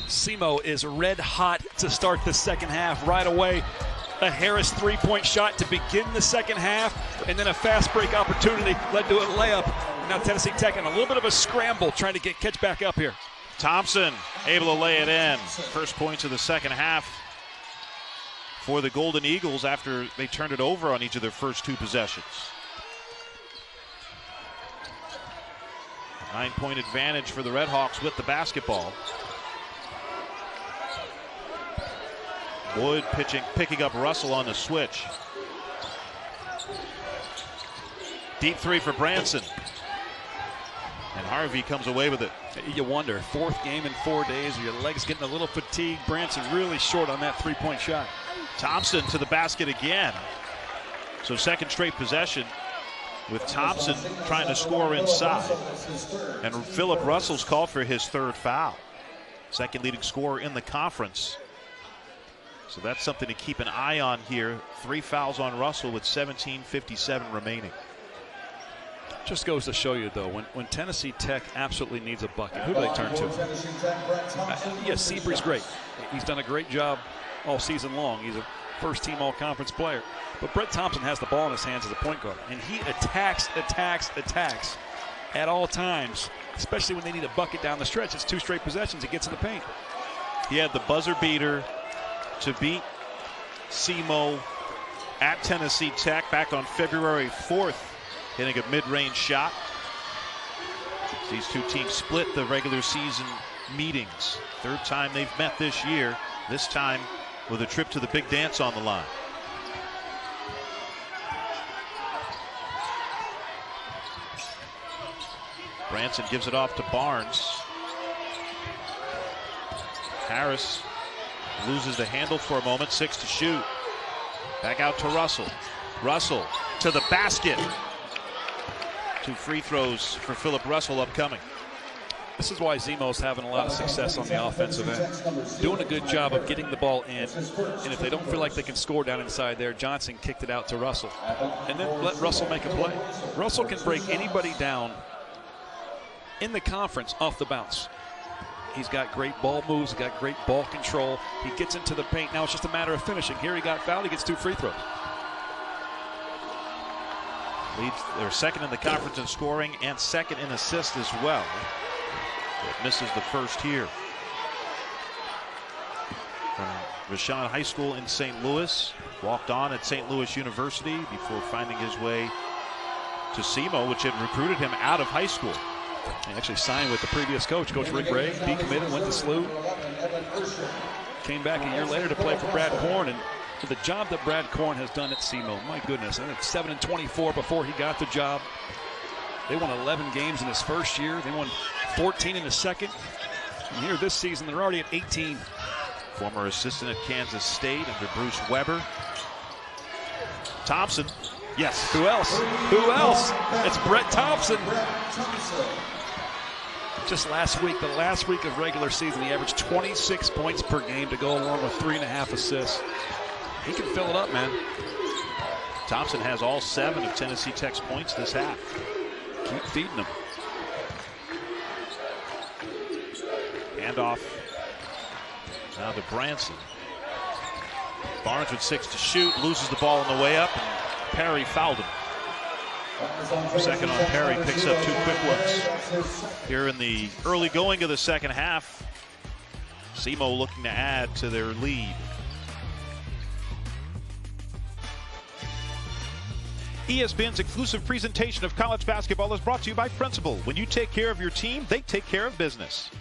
SEMO is red hot to start the second half right away. A Harris three-point shot to begin the second half, and then a fast break opportunity led to a layup. Now Tennessee Tech in a little bit of a scramble trying to catch back up here. Thompson able to lay it in. First points of the second half for the Golden Eagles after they turned it over on each of their first two possessions. 9-point advantage for the Red Hawks with the basketball. Wood picking up Russell on the switch. Deep three for Branson. And Harvey comes away with it. You wonder, fourth game in 4 days, your legs getting a little fatigued. Branson really short on that three-point shot. Thompson to the basket again. So second straight possession with Thompson trying to score inside. And Philip Russell's called for his third foul. Second leading scorer in the conference. So that's something to keep an eye on here. 3 fouls on Russell with 17:57 remaining. Just goes to show you, though, when Tennessee Tech absolutely needs a bucket, who do they turn to? Yes, Seabury's great. He's done a great job all season long. He's a first-team all-conference player. But Brett Thompson has the ball in his hands as a point guard, and he attacks at all times, especially when they need a bucket down the stretch. It's 2 straight possessions. He gets in the paint. He had the buzzer beater to beat SEMO at Tennessee Tech back on February 4th, hitting a mid-range shot. These two teams split the regular season meetings. Third time they've met this year, this time with a trip to the big dance on the line. Branson gives it off to Barnes. Harris loses the handle for a moment, 6 to shoot. Back out to Russell. Russell to the basket. 2 free throws for Philip Russell upcoming. This is why Zemo's having a lot of success on the offensive end. Doing a good job of getting the ball in. And if they don't feel like they can score down inside there, Johnson kicked it out to Russell. And then let Russell make a play. Russell can break anybody down in the conference off the bounce. He's got great ball moves, he's got great ball control. He gets into the paint. Now it's just a matter of finishing. Here he got fouled, he gets 2 free throws. They're second in the conference in scoring and second in assists as well. It misses the first here. From Vashon High School in St. Louis, walked on at St. Louis University before finding his way to SEMO, which had recruited him out of high school. He actually signed with the previous coach, Coach Rick Ray, decommitted, went to SLU. Came back a year later to play for Brad Korn, and for the job that Brad Korn has done at SEMO, my goodness, I think 7-24 before he got the job. They won 11 games in his first year. They won 14 in the second. And here this season, they're already at 18. Former assistant at Kansas State under Bruce Weber. Thompson. Yes. Who else? Who else? It's Brett Thompson. Just last week, the last week of regular season, he averaged 26 points per game to go along with 3.5 assists. He can fill it up, man. Thompson has all 7 of Tennessee Tech's points this half. Keep feeding him. Handoff now to Branson. Barnes with 6 to shoot, loses the ball on the way up, and Perry fouled him. Second on Perry, picks up 2 quick ones. Here in the early going of the second half, SEMO looking to add to their lead. ESPN's exclusive presentation of college basketball is brought to you by Principal. When you take care of your team, they take care of business.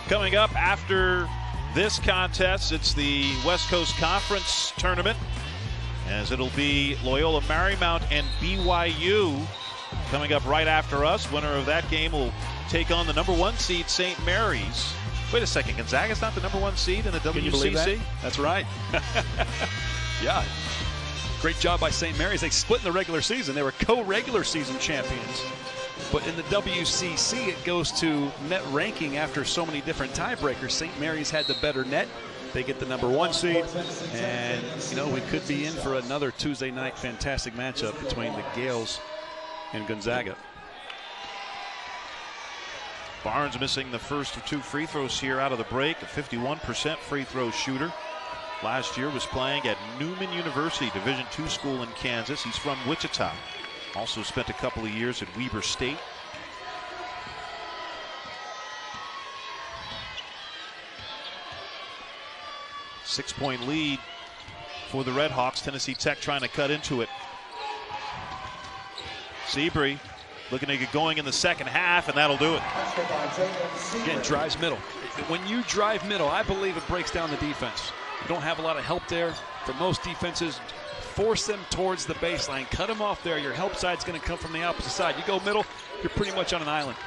Coming up after this contest, it's the West Coast Conference Tournament, as it'll be Loyola Marymount and BYU coming up right after us. Winner of that game will take on the #1 seed St. Mary's. Wait a second, Gonzaga's not the #1 seed in the WCC? Can you believe that? That's right. Yeah. Great job by St. Mary's. They split in the regular season. They were co-regular season champions. But in the WCC, it goes to net ranking after so many different tiebreakers. St. Mary's had the better net. They get the #1 seed. And, you know, we could be in for another Tuesday night fantastic matchup between the Gales and Gonzaga. Barnes missing the first of 2 free throws here out of the break. A 51% free throw shooter. Last year was playing at Newman University, Division II school in Kansas. He's from Wichita. Also spent a couple of years at Weber State. Six-point lead for the Red Hawks. Tennessee Tech trying to cut into it. Seabury looking to get going in the second half, and that'll do it. Again, drives middle. When you drive middle, I believe it breaks down the defense. You don't have a lot of help there. For most defenses, force them towards the baseline. Cut them off there. Your help side's going to come from the opposite side. You go middle, you're pretty much on an island.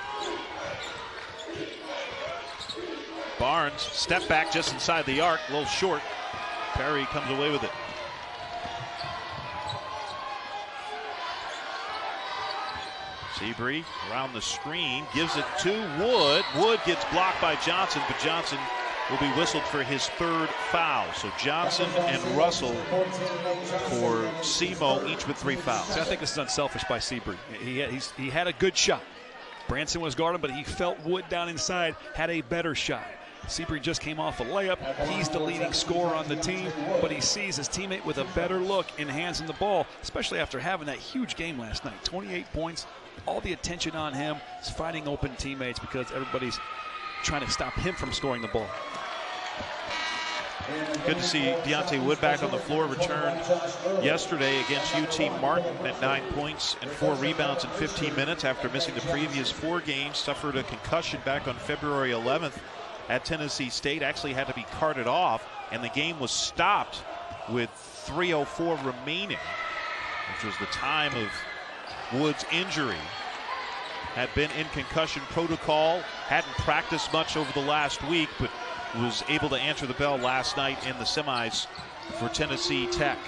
Barnes, step back just inside the arc, a little short. Perry comes away with it. Seabury around the screen, gives it to Wood. Wood gets blocked by Johnson, but Johnson will be whistled for his 3rd foul. So Johnson and Russell for SEMO, each with 3 fouls. See, I think this is unselfish by Seabury. He had a good shot. Branson was guarding, but he felt Wood down inside, had a better shot. Seabury just came off a layup. He's the leading scorer on the team, but he sees his teammate with a better look in hands on the ball, especially after having that huge game last night. 28 points, all the attention on him. He's finding open teammates because everybody's trying to stop him from scoring the ball. Good to see Deontay Wood back on the floor. Returned yesterday against UT Martin at 9 points and 4 rebounds in 15 minutes after missing the previous 4 games. Suffered a concussion back on February 11th at Tennessee State. Actually had to be carted off, and the game was stopped with 3:04 remaining, which was the time of Wood's injury. Had been in concussion protocol, hadn't practiced much over the last week, but was able to answer the bell last night in the semis for Tennessee Tech.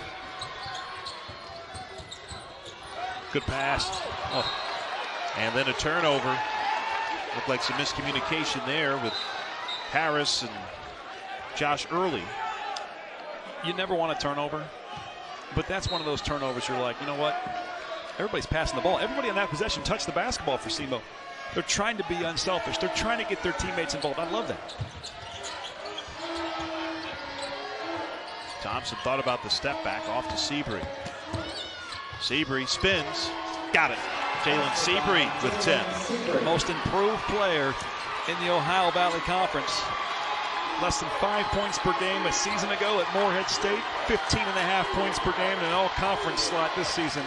Good pass. Oh. And then a turnover. Looked like some miscommunication there with Harris and Josh Early. You never want a turnover, but that's one of those turnovers you're like, you know what? Everybody's passing the ball. Everybody on that possession touched the basketball for SEMO. They're trying to be unselfish. They're trying to get their teammates involved. I love that. Thompson thought about the step back off to Seabury. Seabury spins. Got it. Jalen Seabury with 10. The most improved player in the Ohio Valley Conference. Less than 5 points per game a season ago at Morehead State. 15.5 points per game in an all-conference slot this season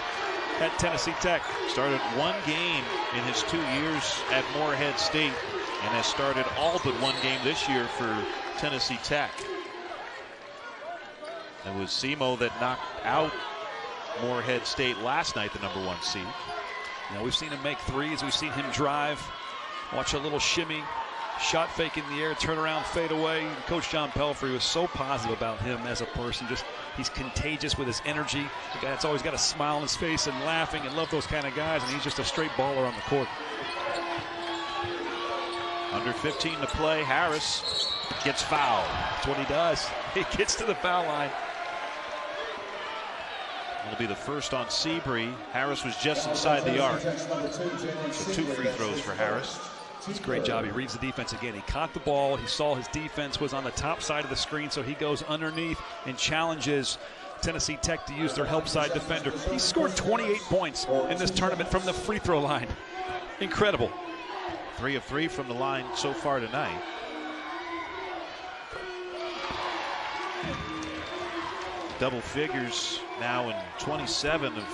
at Tennessee Tech. Started 1 game in his 2 years at Morehead State and has started all but 1 game this year for Tennessee Tech. It was SEMO that knocked out Morehead State last night, the #1 seed. You know, we've seen him make threes. We've seen him drive. Watch a little shimmy, shot fake in the air, turn around, fade away. Coach John Pelfrey was so positive about him as a person. Just he's contagious with his energy. The guy that's always got a smile on his face and laughing, and love those kind of guys. And he's just a straight baller on the court. Under 15 to play. Harris gets fouled. That's what he does. He gets to the foul line. It'll be the first on Seabury. Harris was just inside the arc. So 2 free throws for Harris. It's a great job. He reads the defense again. He caught the ball. He saw his defense was on the top side of the screen, so he goes underneath and challenges Tennessee Tech to use their help side defender. He scored 28 points in this tournament from the free throw line. Incredible. 3 of 3 from the line so far tonight. Double figures now in 27 of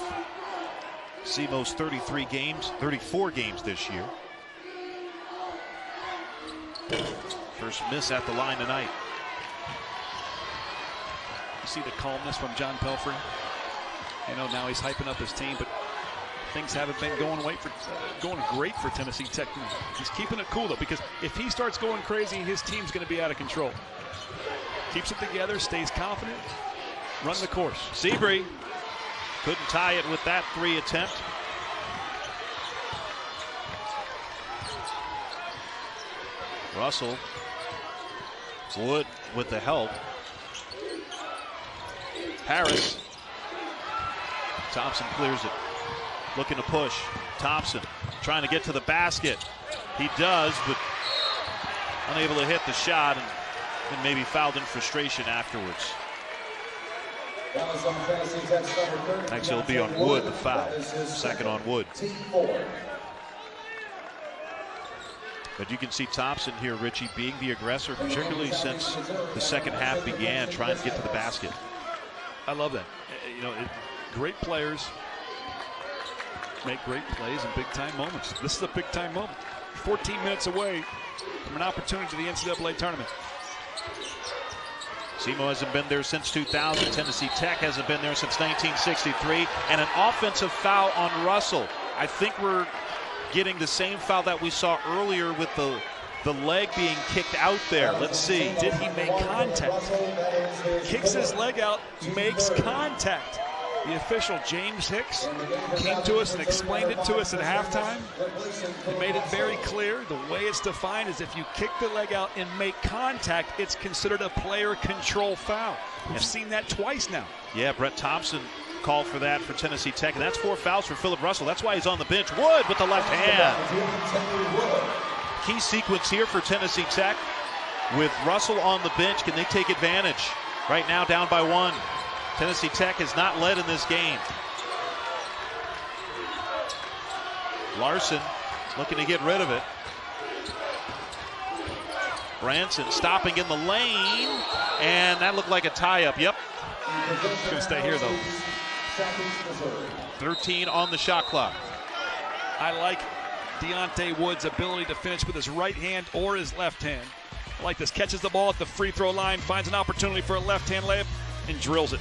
SEMO's 34 games this year. First miss at the line tonight. You see the calmness from John Pelfrey. You know, now he's hyping up his team, but things haven't been going great for Tennessee Tech. He's keeping it cool, though, because if he starts going crazy, his team's going to be out of control. Keeps it together, stays confident, run the course. Seabury couldn't tie it with that 3 attempt. Russell. Wood with the help. Harris. Thompson clears it. Looking to push. Thompson trying to get to the basket. He does, but unable to hit the shot, and maybe fouled in frustration afterwards. Actually, it'll be on Wood, the foul. Second on Wood. But you can see Thompson here, Richie, being the aggressor, particularly since the second half began, trying to get to the basket. I love that. You know, great players make great plays in big-time moments. This is a big-time moment. 14 minutes away from an opportunity to the NCAA tournament. SEMO hasn't been there since 2000. Tennessee Tech hasn't been there since 1963. And an offensive foul on Russell. I think we're getting the same foul that we saw earlier with the leg being kicked out there. Let's see. Did he make contact? Kicks his leg out, makes contact. The official, James Hicks, came to us and explained it to us at halftime. He made it very clear. The way it's defined is if you kick the leg out and make contact, it's considered a player control foul. We've seen that twice now. Yeah, Brett Thompson called for that for Tennessee Tech, and that's 4 fouls for Philip Russell. That's why he's on the bench. Wood with the left hand. Key sequence here for Tennessee Tech. With Russell on the bench, can they take advantage? Right now down by 1. Tennessee Tech has not led in this game. Larson looking to get rid of it. Branson stopping in the lane, and that looked like a tie-up. Yep. It's going to stay here, though. 13 on the shot clock. I like Deontay Wood's ability to finish with his right hand or his left hand. I like this. Catches the ball at the free throw line, finds an opportunity for a left-hand layup, and drills it.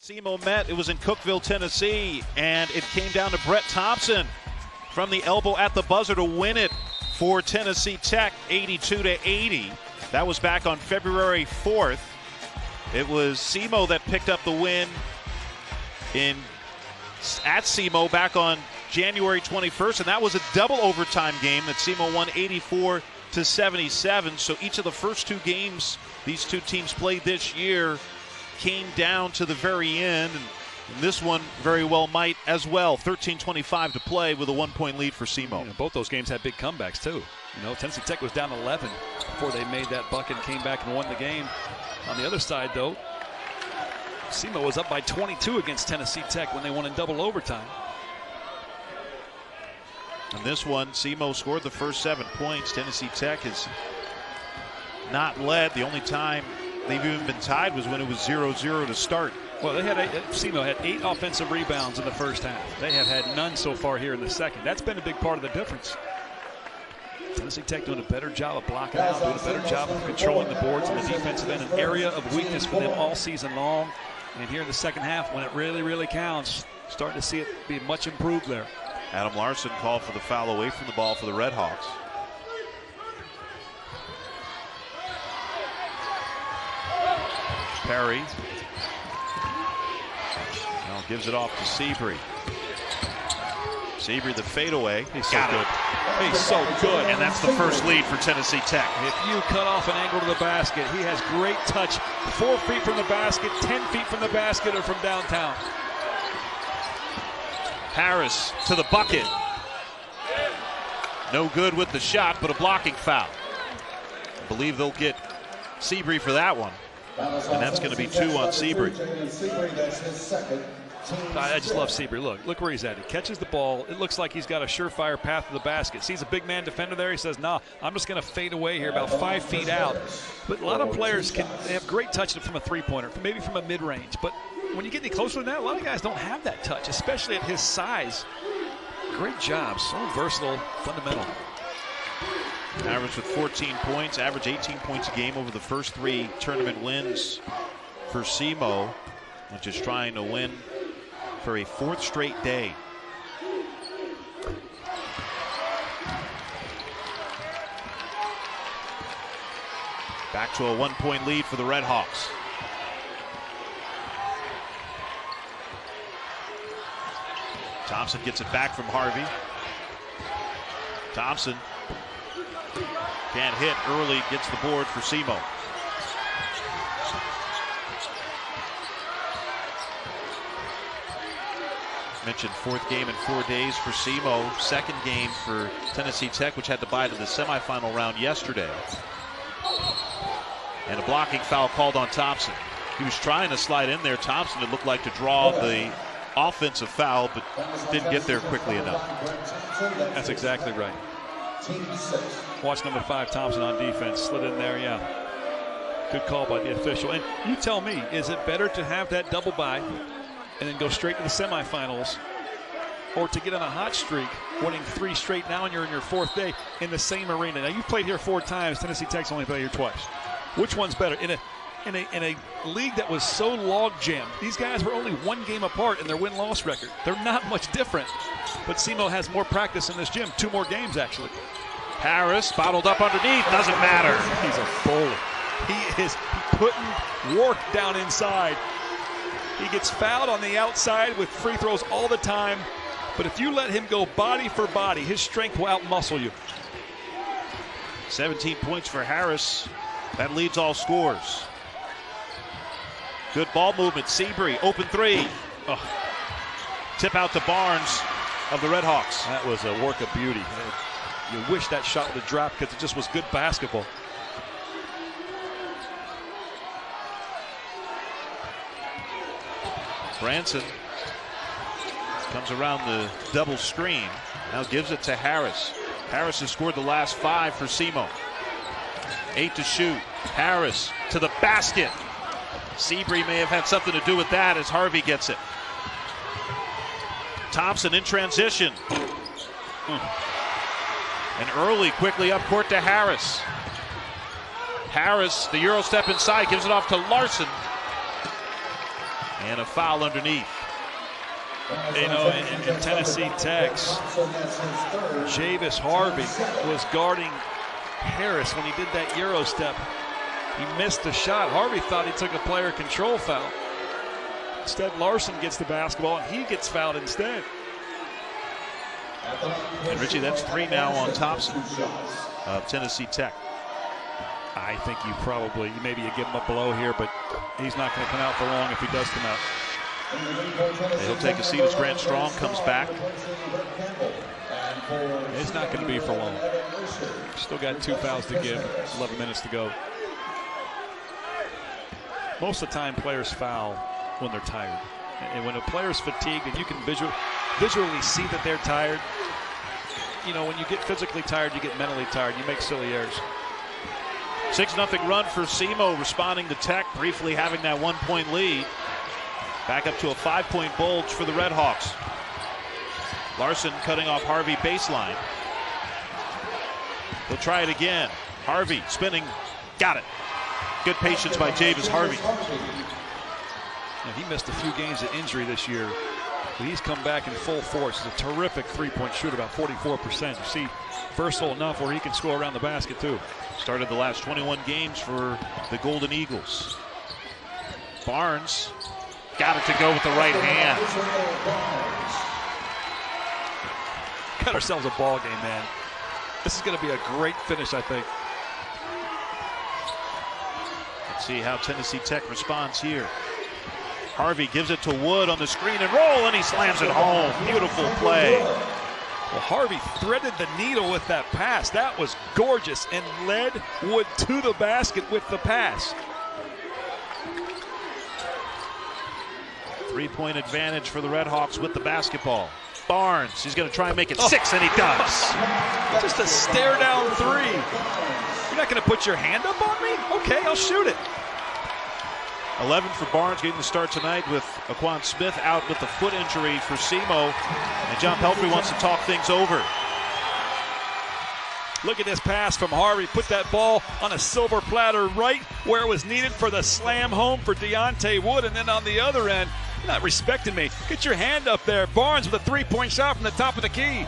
SEMO met. It was in Cookeville, Tennessee, and it came down to Brett Thompson from the elbow at the buzzer to win it for Tennessee Tech, 82-80. That was back on February 4th. It was SEMO that picked up the win at SEMO back on January 21st, and that was a double overtime game that SEMO won 84-77. So each of the first two games these two teams played this year came down to the very end, and this one very well might as well. 13:25 to play with a 1-point lead for SEMO. Both those games had big comebacks too. Tennessee Tech was down 11 before they made that bucket and came back and won the game. On the other side, though, SEMO was up by 22 against Tennessee Tech when they won in double overtime. In this one, SEMO scored the first 7 points. Tennessee Tech has not led. The only time they've even been tied was when it was 0-0 to start. Well, SEMO had 8 offensive rebounds in the first half. They have had none so far here in the second. That's been a big part of the difference. Tennessee Tech doing a better job of blocking out, doing a better job of controlling the boards in the defensive end, an area of weakness for them all season long. And here in the second half, when it really, really counts, starting to see it be much improved there. Adam Larson called for the foul away from the ball for the Red Hawks. Perry now gives it off to Seabury. Seabury, the fadeaway. He's so good. He's so good. And that's the first lead for Tennessee Tech. If you cut off an angle to the basket, he has great touch. 4 feet from the basket, 10 feet from the basket, or from downtown. Harris to the bucket. No good with the shot, but a blocking foul. I believe they'll get Seabury for that one. And that's going to be 2 on Seabury. I just love Seabury. Look where he's at. He catches the ball. It looks like he's got a surefire path to the basket. Sees a big man defender there. He says, nah, I'm just going to fade away here about 5 feet out. But a lot of players they have great touch from a three-pointer, maybe from a mid-range. But when you get any closer than that, a lot of guys don't have that touch, especially at his size. Great job. So versatile, fundamental. Average with 14 points, average 18 points a game over the first 3 tournament wins for SEMO. which is trying to win for a 4th straight day. Back to a 1-point lead for the Red Hawks. Thompson gets it back from Harvey. Thompson can't hit early, gets the board for SEMO. Mentioned 4th game in 4 days for SEMO. 2nd game for Tennessee Tech, which had to bye to the semifinal round yesterday. And a blocking foul called on Thompson. He was trying to slide in there. Thompson, it looked like, to draw the offensive foul, but didn't get there quickly enough. That's exactly right. Watch number 5, Thompson on defense. Slid in there, yeah. Good call by the official. And you tell me, is it better to have that double bye and then go straight to the semifinals, or to get on a hot streak, winning 3 straight now and you're in your 4th day in the same arena? Now, you've played here 4 times. Tennessee Tech's only played here twice. Which one's better? In a league that was so log jammed, these guys were only 1 game apart in their win-loss record. They're not much different. But SEMO has more practice in this gym, 2 more games actually. Harris bottled up underneath, doesn't matter. He's a bully. He is putting work down inside. He gets fouled on the outside with free throws all the time. But if you let him go body for body, his strength will outmuscle you. 17 points for Harris. That leads all scores. Good ball movement. Seabury, open 3. Oh. Tip out to Barnes of the Red Hawks. That was a work of beauty. You wish that shot would have dropped because it just was good basketball. Branson comes around the double screen. Now gives it to Harris. Harris has scored the last 5 for SEMO. 8 to shoot. Harris to the basket. Seabury may have had something to do with that as Harvey gets it. Thompson in transition. And early quickly up court to Harris. Harris, the Euro step inside, gives it off to Larson. And a foul underneath. You know, in Tennessee Tech's, Javis Harvey was guarding Harris when he did that Euro step. He missed the shot. Harvey thought he took a player control foul. Instead, Larson gets the basketball and he gets fouled instead. And Richie, that's 3 now on Thompson of Tennessee Tech. I think maybe you give him a blow here, but he's not going to come out for long if he does come out. He'll take a seat as Grant Strong comes back. It's not going to be for long. Still got 2 fouls to give, 11 minutes to go. Most of the time, players foul when they're tired. And when a player's fatigued and you can visually see that they're tired, you know, when you get physically tired, you get mentally tired. You make silly errors. 6-0 run for SEMO, responding to Tech, briefly having that 1-point lead. Back up to a 5-point bulge for the Red Hawks. Larson cutting off Harvey baseline. He'll try it again. Harvey spinning, got it. Good patience by Javis Harvey. Yeah, he missed a few games of injury this year, but he's come back in full force. He's a terrific 3-point shooter, about 44%. You see, versatile enough where he can score around the basket too. Started the last 21 games for the Golden Eagles. Barnes got it to go with the right hand. Got ourselves a ball game, man. This is going to be a great finish, I think. Let's see how Tennessee Tech responds here. Harvey gives it to Wood on the screen and roll, and he slams it home. Beautiful play. Well, Harvey threaded the needle with that pass. That was gorgeous and led Wood to the basket with the pass. 3-point advantage for the Red Hawks with the basketball. Barnes, he's going to try and make it 6, and he does. Just a stare down 3. You're not going to put your hand up on me? Okay, I'll shoot it. 11 for Barnes, getting the start tonight with Aquan Smith out with the foot injury for SEMO. And John Pelfrey wants to talk things over. Look at this pass from Harvey. Put that ball on a silver platter right where it was needed for the slam home for Deontay Wood. And then on the other end, you're not respecting me. Get your hand up there. Barnes with a three-point shot from the top of the key.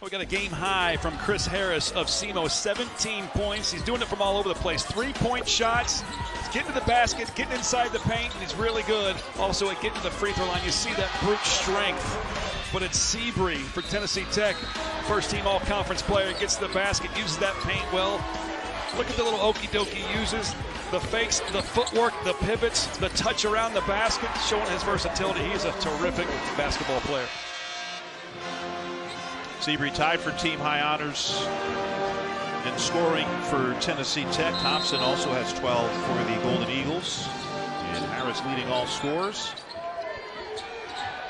We got a game high from Chris Harris of SEMO, 17 points. He's doing it from all over the place. 3-point shots. He's getting to the basket, getting inside the paint, and he's really good. Also at getting to the free throw line. You see that brute strength. But it's Seabury for Tennessee Tech. First team all-conference player, gets to the basket, uses that paint well. Look at the little okie dokie he uses. The fakes, the footwork, the pivots, the touch around the basket, showing his versatility. He's a terrific basketball player. Seabury tied for team high honors in scoring for Tennessee Tech. Thompson also has 12 for the Golden Eagles. And Harris leading all scorers.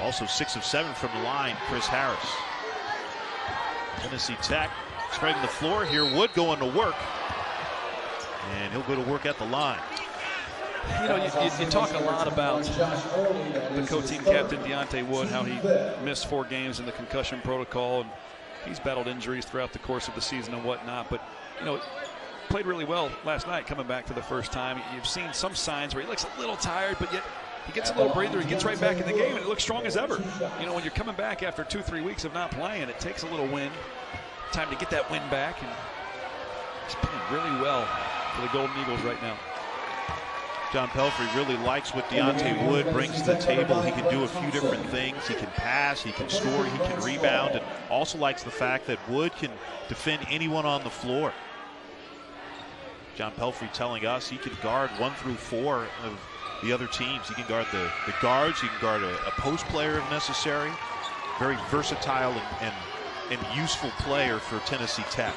Also 6 of 7 from the line, Chris Harris. Tennessee Tech spreading the floor here. Wood going to work. And he'll go to work at the line. You know, you talk a lot about the co-team captain, Deontay Wood, how he missed 4 games in the concussion protocol, and he's battled injuries throughout the course of the season and whatnot. But, you know, played really well last night coming back for the first time. You've seen some signs where he looks a little tired, but yet he gets a little breather. He gets right back in the game, and it looks strong as ever. You know, when you're coming back after 2-3 weeks of not playing, it takes a little win. Time to get that win back, and he's playing really well for the Golden Eagles right now. John Pelfrey really likes what Deontay Wood brings to the table. He can do a few different things. He can pass, he can score, he can rebound, and also likes the fact that Wood can defend anyone on the floor. John Pelfrey telling us he can guard 1 through 4 of the other teams. He can guard the guards, he can guard a post player if necessary. Very versatile and useful player for Tennessee Tech.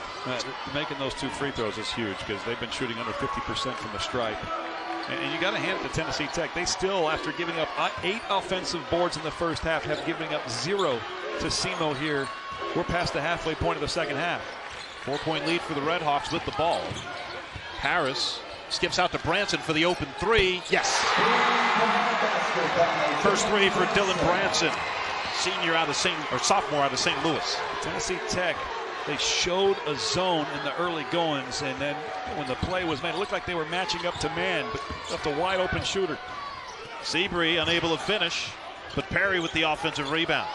Making those 2 free throws is huge because they've been shooting under 50% from the stripe. And you got to hand it to Tennessee Tech. They still, after giving up 8 offensive boards in the first half, have given up 0 to SEMO here. We're past the halfway point of the second half. 4-point lead for the Redhawks with the ball. Harris skips out to Branson for the open 3. Yes. First 3 for Dylan Branson, sophomore out of St. Louis. Tennessee Tech, they showed a zone in the early goings, and then when the play was made, it looked like they were matching up to man, but left a wide open shooter. Seabury unable to finish, but Perry with the offensive rebound.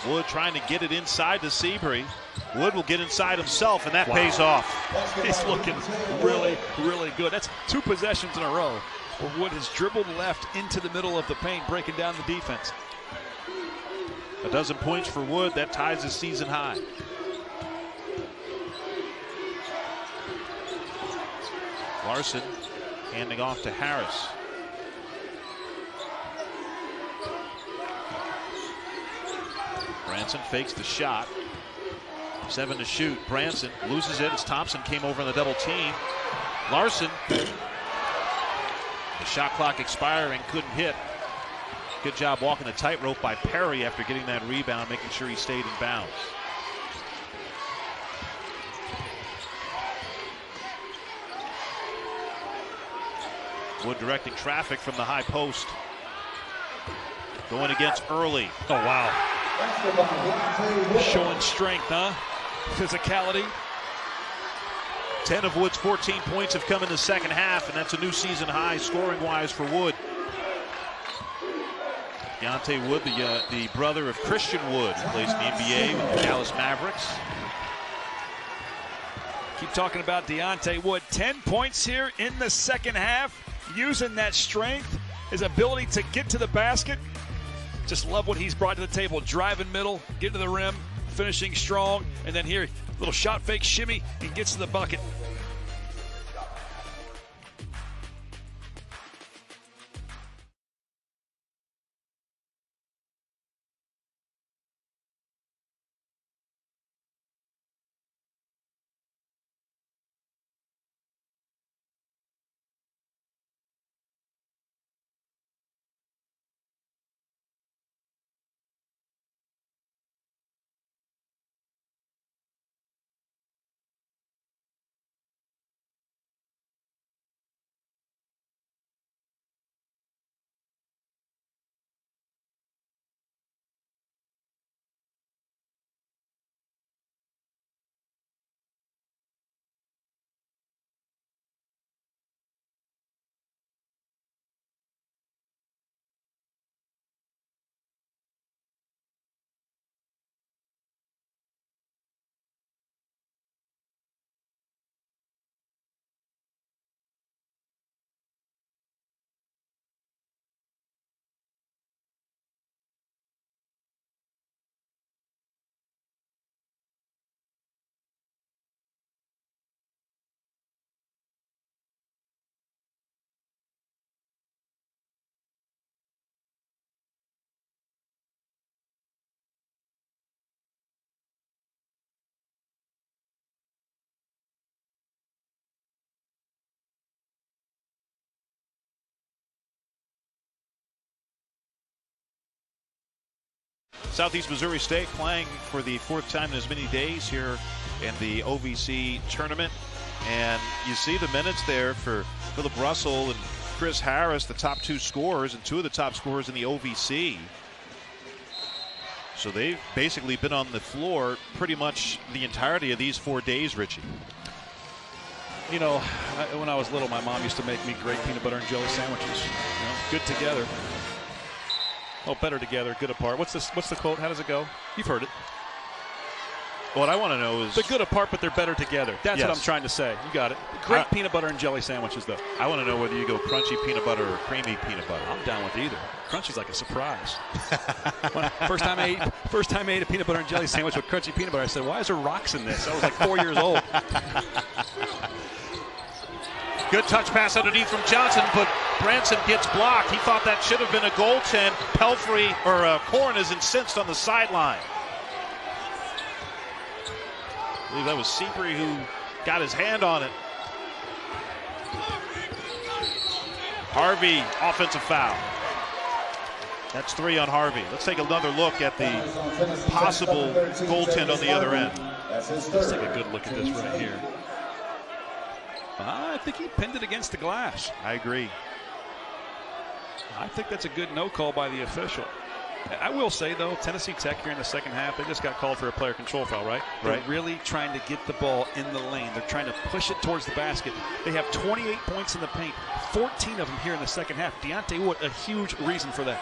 Wood trying to get it inside to Seabury. Wood will get inside himself, and that pays off. He's looking really, really good. That's 2 possessions in a row where Wood has dribbled left into the middle of the paint, breaking down the defense. 12 points for Wood. That ties his season high. Larson handing off to Harris. Branson fakes the shot. 7 to shoot. Branson loses it as Thompson came over on the double team. Larson, the shot clock expiring, couldn't hit. Good job walking the tightrope by Perry after getting that rebound, making sure he stayed in bounds. Wood directing traffic from the high post. Going against Early. Oh, wow. Showing strength, huh? Physicality. 10 of Wood's 14 points have come in the second half, and that's a new season high scoring-wise for Wood. Deontay Wood, the brother of Christian Wood, who plays in the NBA with the Dallas Mavericks. Keep talking about Deontay Wood. 10 points here in the second half, using that strength, his ability to get to the basket. Just love what he's brought to the table. Driving middle, get to the rim, finishing strong, and then here, little shot fake shimmy, and gets to the bucket. Southeast Missouri State playing for the 4th time in as many days here in the OVC tournament. And you see the minutes there for Philip Russell and Chris Harris, the top 2 scorers, and 2 of the top scorers in the OVC. So they've basically been on the floor pretty much the entirety of these 4 days, Richie. You know, when I was little, my mom used to make me great peanut butter and jelly sandwiches. You know, good together. Oh, better together, good apart. What's the quote? How does it go? You've heard it. What I want to know is... They're good apart, but they're better together. That's what I'm trying to say. You got it. Great peanut butter and jelly sandwiches, though. I want to know whether you go crunchy peanut butter or creamy peanut butter. I'm down with either. Crunchy's like a surprise. First time I ate a peanut butter and jelly sandwich with crunchy peanut butter, I said, why is there rocks in this? I was like 4 years old. Good touch pass underneath from Johnson, but Branson gets blocked. He thought that should have been a goaltend. Pelfrey, or Korn, is incensed on the sideline. I believe that was Seabury who got his hand on it. Harvey, offensive foul. That's 3 on Harvey. Let's take another look at the possible goaltend on the other end. Let's take a good look at this right here. I think he pinned it against the glass. I agree. I think that's a good no call by the official. I will say, though, Tennessee Tech here in the second half, they just got called for a player control foul, right? They're really trying to get the ball in the lane. They're trying to push it towards the basket. They have 28 points in the paint, 14 of them here in the second half. Deontay Wood, a huge reason for that.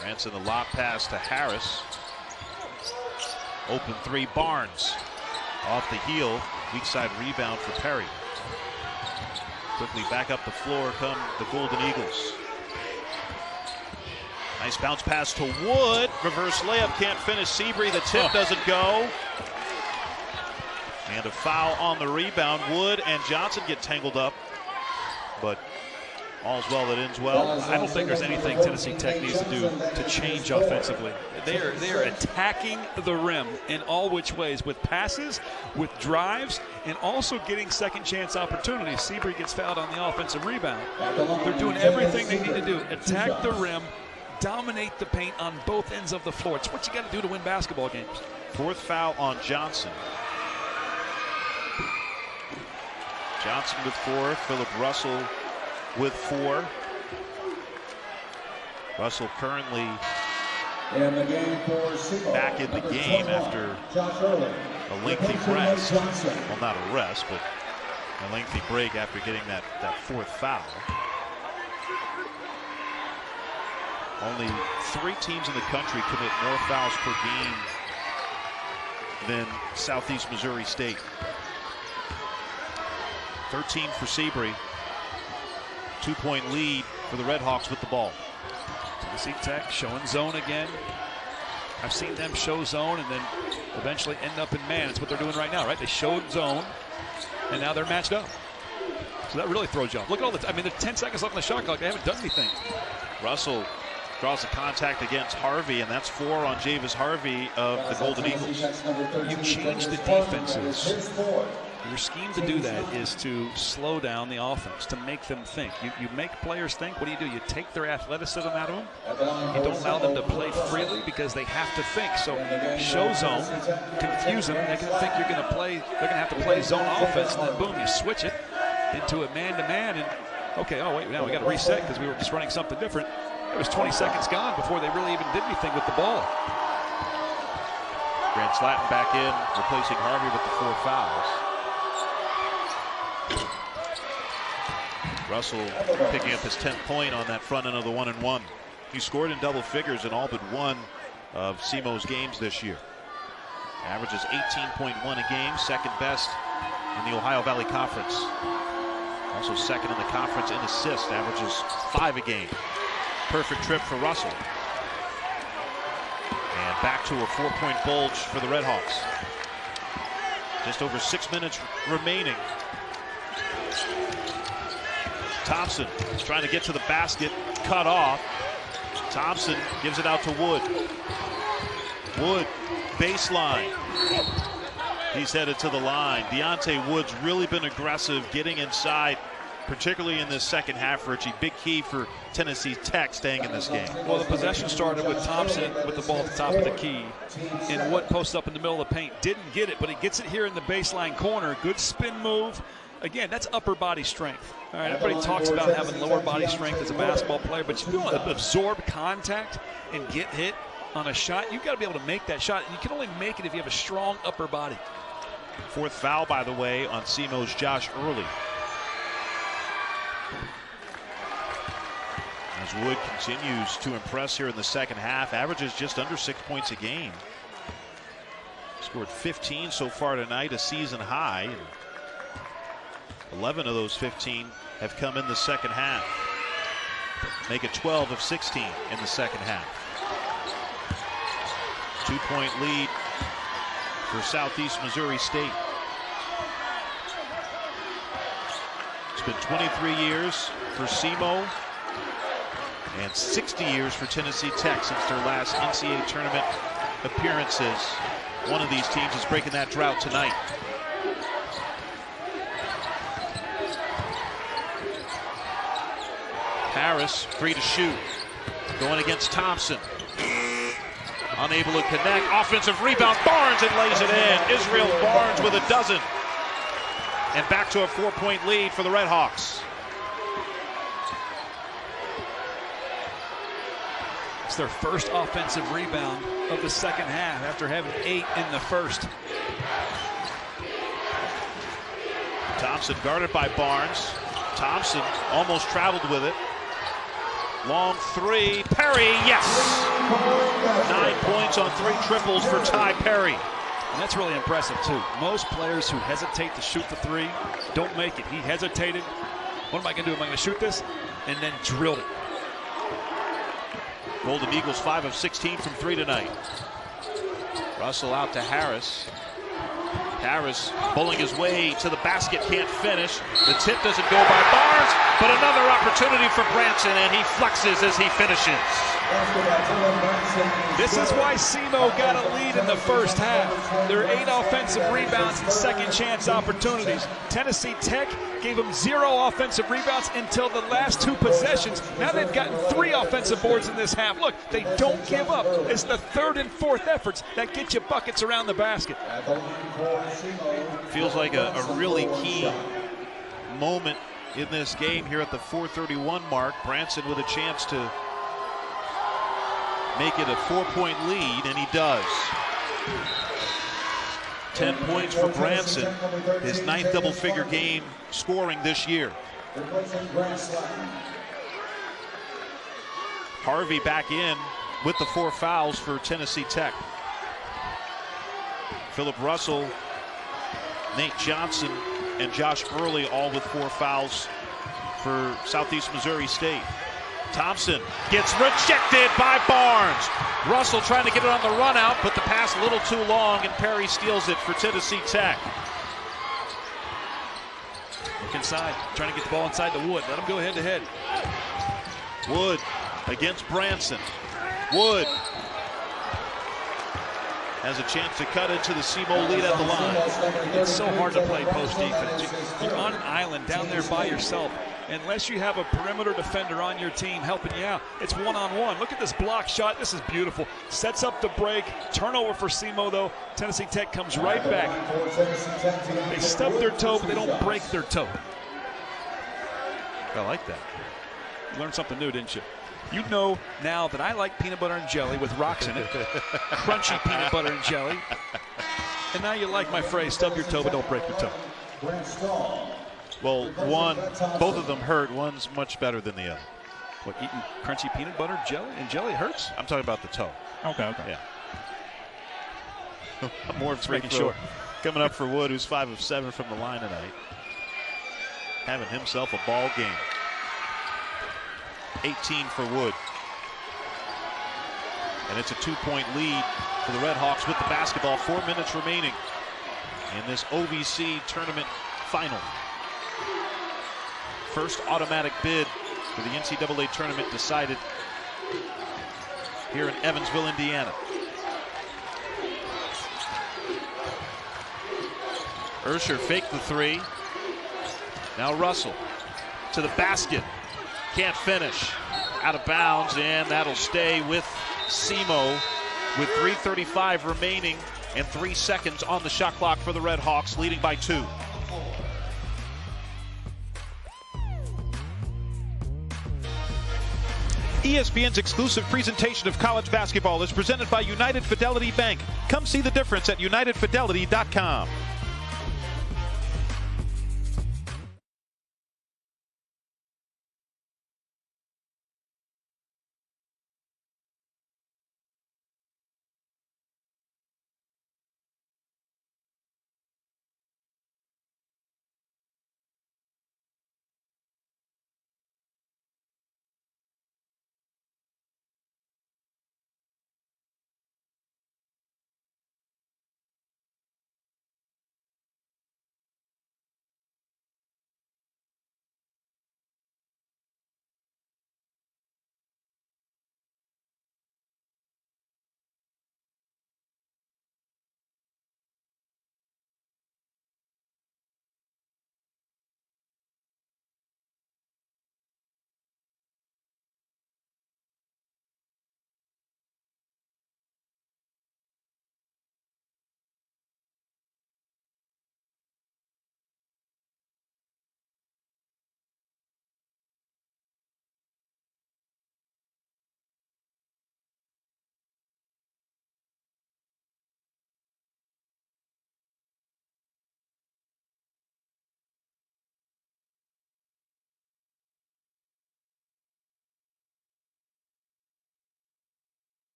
Branson, the lob pass to Harris. Open three, Barnes. Off the heel, weak side rebound for Perry. Quickly back up the floor come the Golden Eagles. Nice bounce pass to Wood. Reverse layup, can't finish. Seabury, the tip doesn't go. And a foul on the rebound. Wood and Johnson get tangled up, but all's well that ends well. I don't think there's anything Tennessee Tech needs to do to change offensively. They are attacking the rim in all which ways, with passes, with drives, and also getting second chance opportunities. Seabury gets fouled on the offensive rebound. They're doing everything they need to do. Attack the rim, dominate the paint on both ends of the floor. It's what you got to do to win basketball games. Fourth foul on Johnson. Johnson with 4, Philip Russell with 4. Russell currently back in the game after a lengthy rest. Well, not a rest, but a lengthy break after getting that fourth foul. Only 3 teams in the country commit more fouls per game than Southeast Missouri State. 13 for Seabury. 2-point lead for the Red Hawks with the ball. Tennessee Tech showing zone again. I've seen them show zone and then eventually end up in man. It's what they're doing right now, right? They showed zone, and now they're matched up. So that really throws you off. Look at all the, I mean, there's 10 seconds left on the shot clock. They haven't done anything. Russell draws the contact against Harvey, and that's 4 on Javis Harvey of the Golden Eagles. You change the defenses. Your scheme to do that is to slow down the offense, to make them think. You make players think. What do? You take their athleticism out of them. You don't allow them to play freely because they have to think. So show zone, confuse them. They're going to think you're going to play. They're going to have to play zone offense, and then boom, you switch it into a man-to-man. And okay, oh wait, now we got to reset because we were just running something different. It was 20 seconds gone before they really even did anything with the ball. Grant Slatton back in, replacing Harvey with the 4 fouls. Russell picking up his 10th point on that front end of the 1-and-1. He scored in double figures in all but one of SEMO's games this year. Averages 18.1 a game, second best in the Ohio Valley Conference. Also second in the conference in assists, averages 5 a game. Perfect trip for Russell. And back to a 4-point bulge for the Red Hawks. Just over 6 minutes remaining. Thompson is trying to get to the basket, cut off. Thompson gives it out to Wood. Wood, baseline. He's headed to the line. Deontay Wood's really been aggressive getting inside, particularly in this second half, Richie. Big key for Tennessee Tech staying in this game. Well, the possession started with Thompson with the ball at the top of the key. And Wood posts up in the middle of the paint. Didn't get it, but he gets it here in the baseline corner. Good spin move. Again, that's upper body strength. All right, everybody talks about having lower body strength as a basketball player, but if you want to absorb contact and get hit on a shot, you've got to be able to make that shot. You can only make it if you have a strong upper body. 4th foul, by the way, on SEMO's Josh Early. As Wood continues to impress here in the second half, averages just under 6 points a game. Scored 15 so far tonight, a season high. 11 of those 15 have come in the second half. Make it 12 of 16 in the second half. 2-point lead for Southeast Missouri State. It's been 23 years for SEMO and 60 years for Tennessee Tech since their last NCAA tournament appearances. One of these teams is breaking that drought tonight. Harris free to shoot. Going against Thompson. Unable to connect. Offensive rebound. Barnes and lays it in. Israel Barnes with a dozen. And back to a 4-point lead for the Red Hawks. It's their first offensive rebound of the second half after having 8 in the first. Thompson guarded by Barnes. Thompson almost traveled with it. Long three. Perry, yes! 9 points on 3 triples for Ty Perry. And that's really impressive, too. Most players who hesitate to shoot the three don't make it. He hesitated. What am I going to do? Am I going to shoot this? And then drilled it. Golden Eagles 5 of 16 from 3 tonight. Russell out to Harris. Harris pulling his way to the basket, can't finish. The tip doesn't go by Barnes, but another opportunity for Branson, and he flexes as he finishes. This is why SEMO got a lead in the first half. There are 8 offensive rebounds and second chance opportunities. Tennessee Tech gave them 0 offensive rebounds until the last 2 possessions. Now they've gotten 3 offensive boards in this half. Look, they don't give up. It's the 3rd and 4th efforts that get you buckets around the basket. Feels like a really key moment in this game here at the 4:31 mark. Branson with a chance to make it a 4-point lead, and he does. 10 points for Branson, his 9th double-figure game scoring this year. Harvey back in with the 4 fouls for Tennessee Tech. Philip Russell, Nate Johnson, and Josh Burley all with 4 fouls for Southeast Missouri State. Thompson gets rejected by Barnes. Russell trying to get it on the run out, but the pass a little too long, and Perry steals it for Tennessee Tech. Look inside, trying to get the ball inside the Wood. Let him go head to head. Wood against Branson. Wood has a chance to cut into the SEMO lead at the line. It's so hard to play post defense. You're on an island down there by yourself. Unless you have a perimeter defender on your team helping you out, it's one-on-one. Look at this block shot. This is beautiful. Sets up the break. Turnover for SEMO, though. Tennessee Tech comes right back. They stub their toe, but they don't break their toe. I like that. You learned something new, didn't you? You know now that I like peanut butter and jelly with rocks in it. Crunchy peanut butter and jelly. And now you like my phrase, stub your toe, but don't break your toe. Well, both of them hurt. One's much better than the other. What, eating crunchy peanut butter and jelly hurts? I'm talking about the toe. Okay. Yeah. More free throw coming up for Wood, who's 5 of 7 from the line tonight. Having himself a ball game. 18 for Wood. And it's a 2-point lead for the Red Hawks with the basketball. 4 minutes remaining in this OVC tournament final. First automatic bid for the NCAA tournament decided here in Evansville, Indiana. Ursher faked the 3. Now Russell to the basket. Can't finish. Out of bounds, and that'll stay with SEMO with 3:35 remaining and 3 seconds on the shot clock for the Red Hawks, leading by 2. ESPN's exclusive presentation of college basketball is presented by United Fidelity Bank. Come see the difference at UnitedFidelity.com.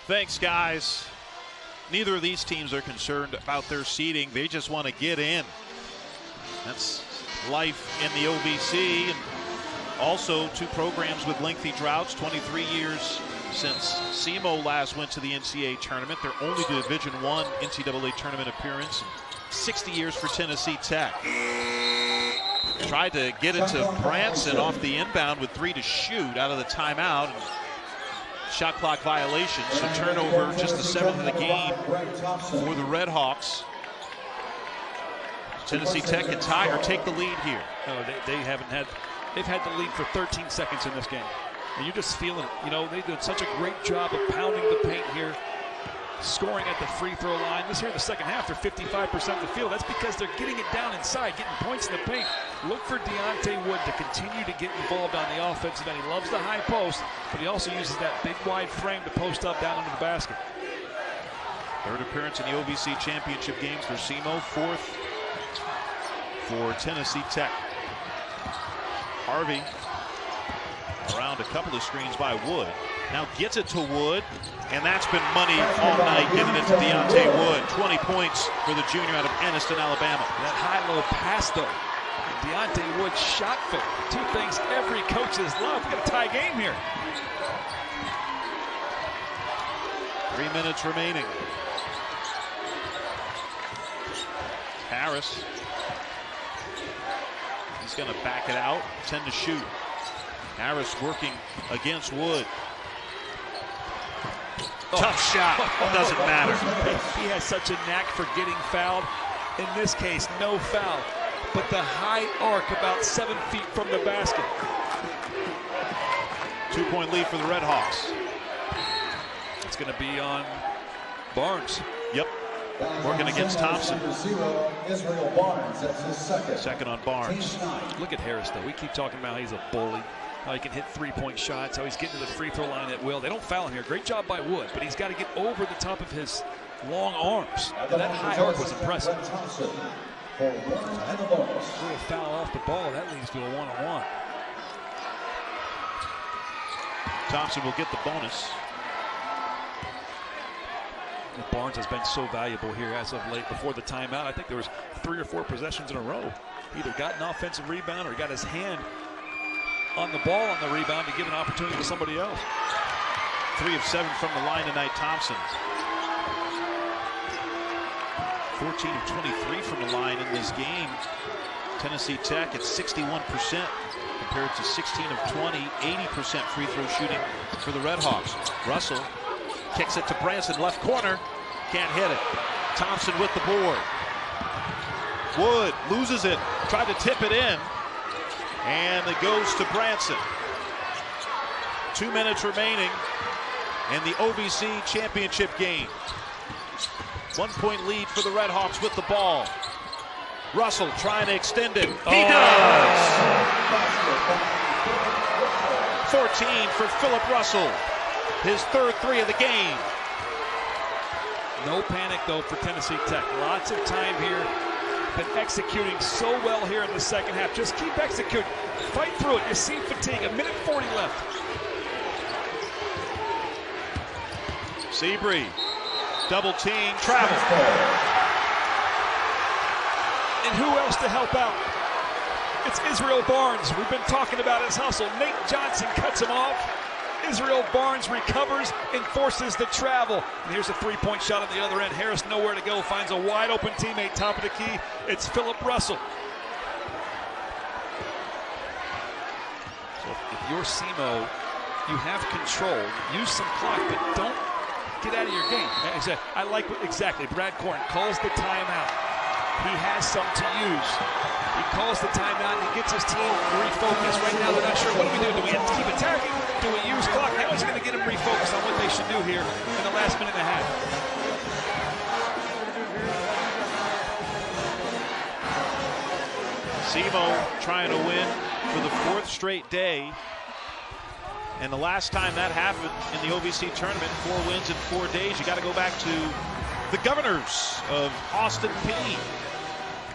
Thanks, guys. Neither of these teams are concerned about their seeding. They just want to get in. That's life in the OVC. And also, two programs with lengthy droughts, 23 years since SEMO last went to the NCAA tournament. Their only Division I NCAA tournament appearance. 60 years for Tennessee Tech. Tried to get it to Branson off the inbound with 3 to shoot out of the timeout. Shot clock violation, so turnover, just the 7th of the game for the Red Hawks. Tennessee Tech can tie or take the lead here. No, they haven't had. They've had the lead for 13 seconds in this game. And you're just feeling it. You know, they did such a great job of pounding the paint here, scoring at the free throw line. This here in the second half, they're 55% of the field. That's because they're getting it down inside, getting points in the paint. Look for Deontay Wood to continue to get involved on the offensive end. He loves the high post, but he also uses that big wide frame to post up down under the basket. Third appearance in the OVC championship games for SEMO, 4th for Tennessee Tech. Harvey around a couple of screens by Wood. Now gets it to Wood, and that's been money all night, giving it to Deontay Wood. 20 points for the junior out of Anniston, Alabama. That high-low pass, though. Deontay Wood's shot fake. Two things every coach has loved. We've got a tie game here. 3 minutes remaining. Harris. He's going to back it out, 10 to shoot. Harris working against Wood. Tough shot, doesn't matter. He has such a knack for getting fouled. In this case, no foul, but the high arc about 7 feet from the basket. 2-point lead for the Red Hawks. It's going to be on Barnes. Yep. Working against Thompson. Israel Barnes, that's his second. Second on Barnes. Look at Harris, though. We keep talking about how he's a bully, how he can hit three-point shots, how he's getting to the free throw line at will. They don't foul him here. Great job by Wood, but he's got to get over the top of his long arms. And that high arc was impressive. For one and a bonus. A little foul off the ball. That leads to a one-on-one. Thompson will get the bonus. Barnes has been so valuable here as of late. Before the timeout, I think there was 3 or 4 possessions in a row. Either got an offensive rebound or got his hand on the ball on the rebound to give an opportunity to somebody else. 3 of 7 from the line tonight, Thompson. 14 of 23 from the line in this game. Tennessee Tech at 61% compared to 16 of 20, 80% free throw shooting for the Red Hawks. Russell kicks it to Branson, left corner, can't hit it. Thompson with the board. Wood loses it, tried to tip it in, and it goes to Branson. 2 minutes remaining in the OVC championship game. 1-point lead for the Red Hawks with the ball. Russell trying to extend it. He does! 14 for Philip Russell. His third 3 of the game. No panic, though, for Tennessee Tech. Lots of time here. Been executing so well here in the second half. Just keep executing. Fight through it. You see fatigue. 1:40 left. Seabree, double team, travel. And who else to help out? It's Israel Barnes. We've been talking about his hustle. Nate Johnson cuts him off. Israel Barnes recovers and forces the travel. And here's a 3-point shot on the other end. Harris nowhere to go, finds a wide open teammate, top of the key. It's Philip Russell. So if you're SEMO, you have control. Use some clock, but don't get out of your game. I like what exactly Brad Corn calls the timeout. He has some to use. He calls the timeout and he gets his team refocused. Right now they're not sure, what do we do? Do we have to keep attacking? Do we use clock? Now he's going to get them refocused on what they should do here in the last minute and a half. SEMO trying to win for the 4th straight day. And the last time that happened in the OVC tournament, 4 wins in 4 days, you got to go back to the Governors of Austin Peay.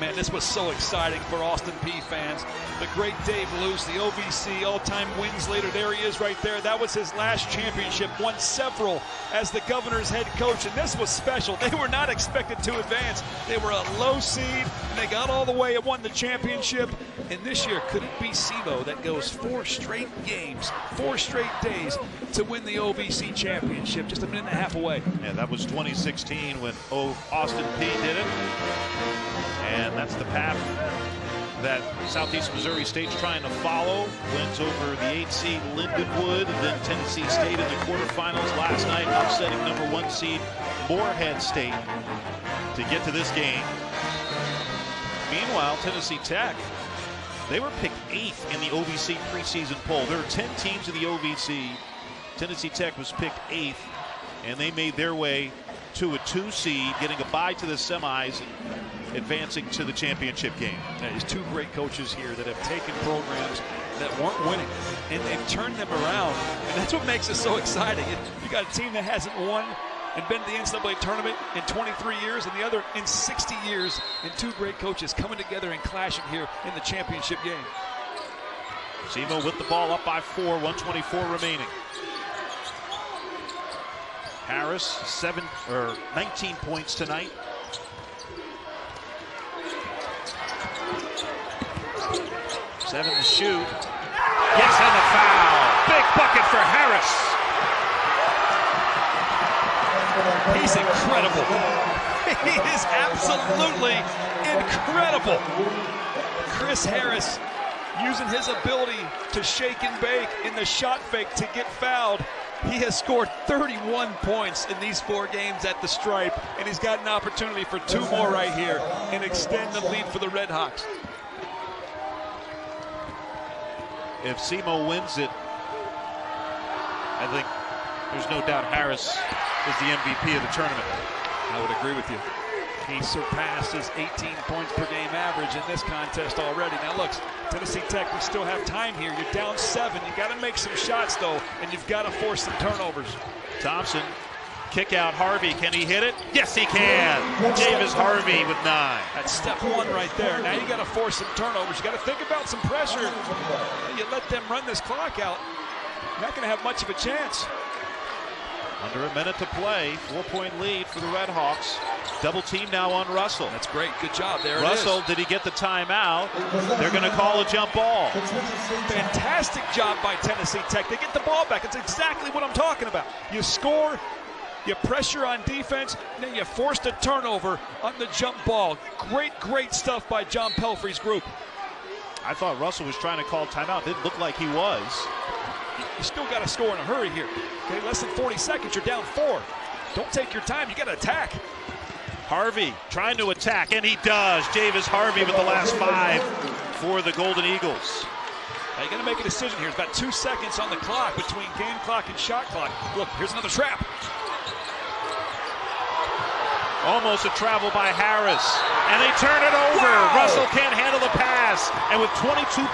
Man, this was so exciting for Austin Peay fans. The great Dave Luce, the OVC all-time wins leader. There he is right there. That was his last championship, won several as the Governor's head coach, and this was special. They were not expected to advance. They were a low seed, and they got all the way and won the championship. And this year, could it be SEMO that goes 4 straight games, 4 straight days to win the OVC championship, just a minute and a half away? Yeah, that was 2016 when Austin Peay did it. And that's the path that Southeast Missouri State's trying to follow. Wins over the 8 seed Lindenwood, then Tennessee State in the quarterfinals last night, upsetting number 1 seed Morehead State to get to this game. Meanwhile, Tennessee Tech, they were picked 8th in the OVC preseason poll. There are 10 teams in the OVC. Tennessee Tech was picked 8th, and they made their way to a 2 seed, getting a bye to the semis, advancing to the championship game. There's 2 great coaches here that have taken programs that weren't winning, and they've turned them around, and that's what makes it so exciting. You got a team that hasn't won and been to the NCAA tournament in 23 years, and the other in 60 years, and 2 great coaches coming together and clashing here in the championship game. SEMO with the ball up by 4, 124 remaining. Harris, 19 points tonight. Seven to shoot. Gets in the foul. Big bucket for Harris. He's incredible. He is absolutely incredible. Chris Harris using his ability to shake and bake in the shot fake to get fouled. He has scored 31 points in these 4 games at the stripe, and he's got an opportunity for 2 more right here and extend the lead for the Red Hawks. If SEMO wins it, I think there's no doubt Harris is the MVP of the tournament. I would agree with you. He surpassed his 18 points per game average in this contest already. Now look, Tennessee Tech, we still have time here. You're down 7. You got to make some shots though, and you've got to force some turnovers. Thompson, kick out Harvey. Can he hit it? Yes, he can. Davis Harvey with 9. That's step 1 right there. Now you got to force some turnovers. You got to think about some pressure. You let them run this clock out, you're not going to have much of a chance. Under a minute to play, 4-point lead for the Red Hawks. Double team now on Russell. That's great. Good job. There Russell, it is. Did he get the timeout? They're going to call a jump ball. Fantastic job by Tennessee Tech. They get the ball back. It's exactly what I'm talking about. You score, you pressure on defense, and then you forced a turnover on the jump ball. Great stuff by John Pelfrey's group. I thought Russell was trying to call timeout. Didn't look like he was. You still got to score in a hurry here. Okay, less than 40 seconds, you're down 4. Don't take your time, you got to attack. Harvey trying to attack, and he does. Davis Harvey with the last 5 for the Golden Eagles. Now you got to make a decision here. It's about 2 seconds on the clock between game clock and shot clock. Look, here's another trap. Almost a travel by Harris, and they turn it over. Wow. Russell can't handle the pass, and with 22.1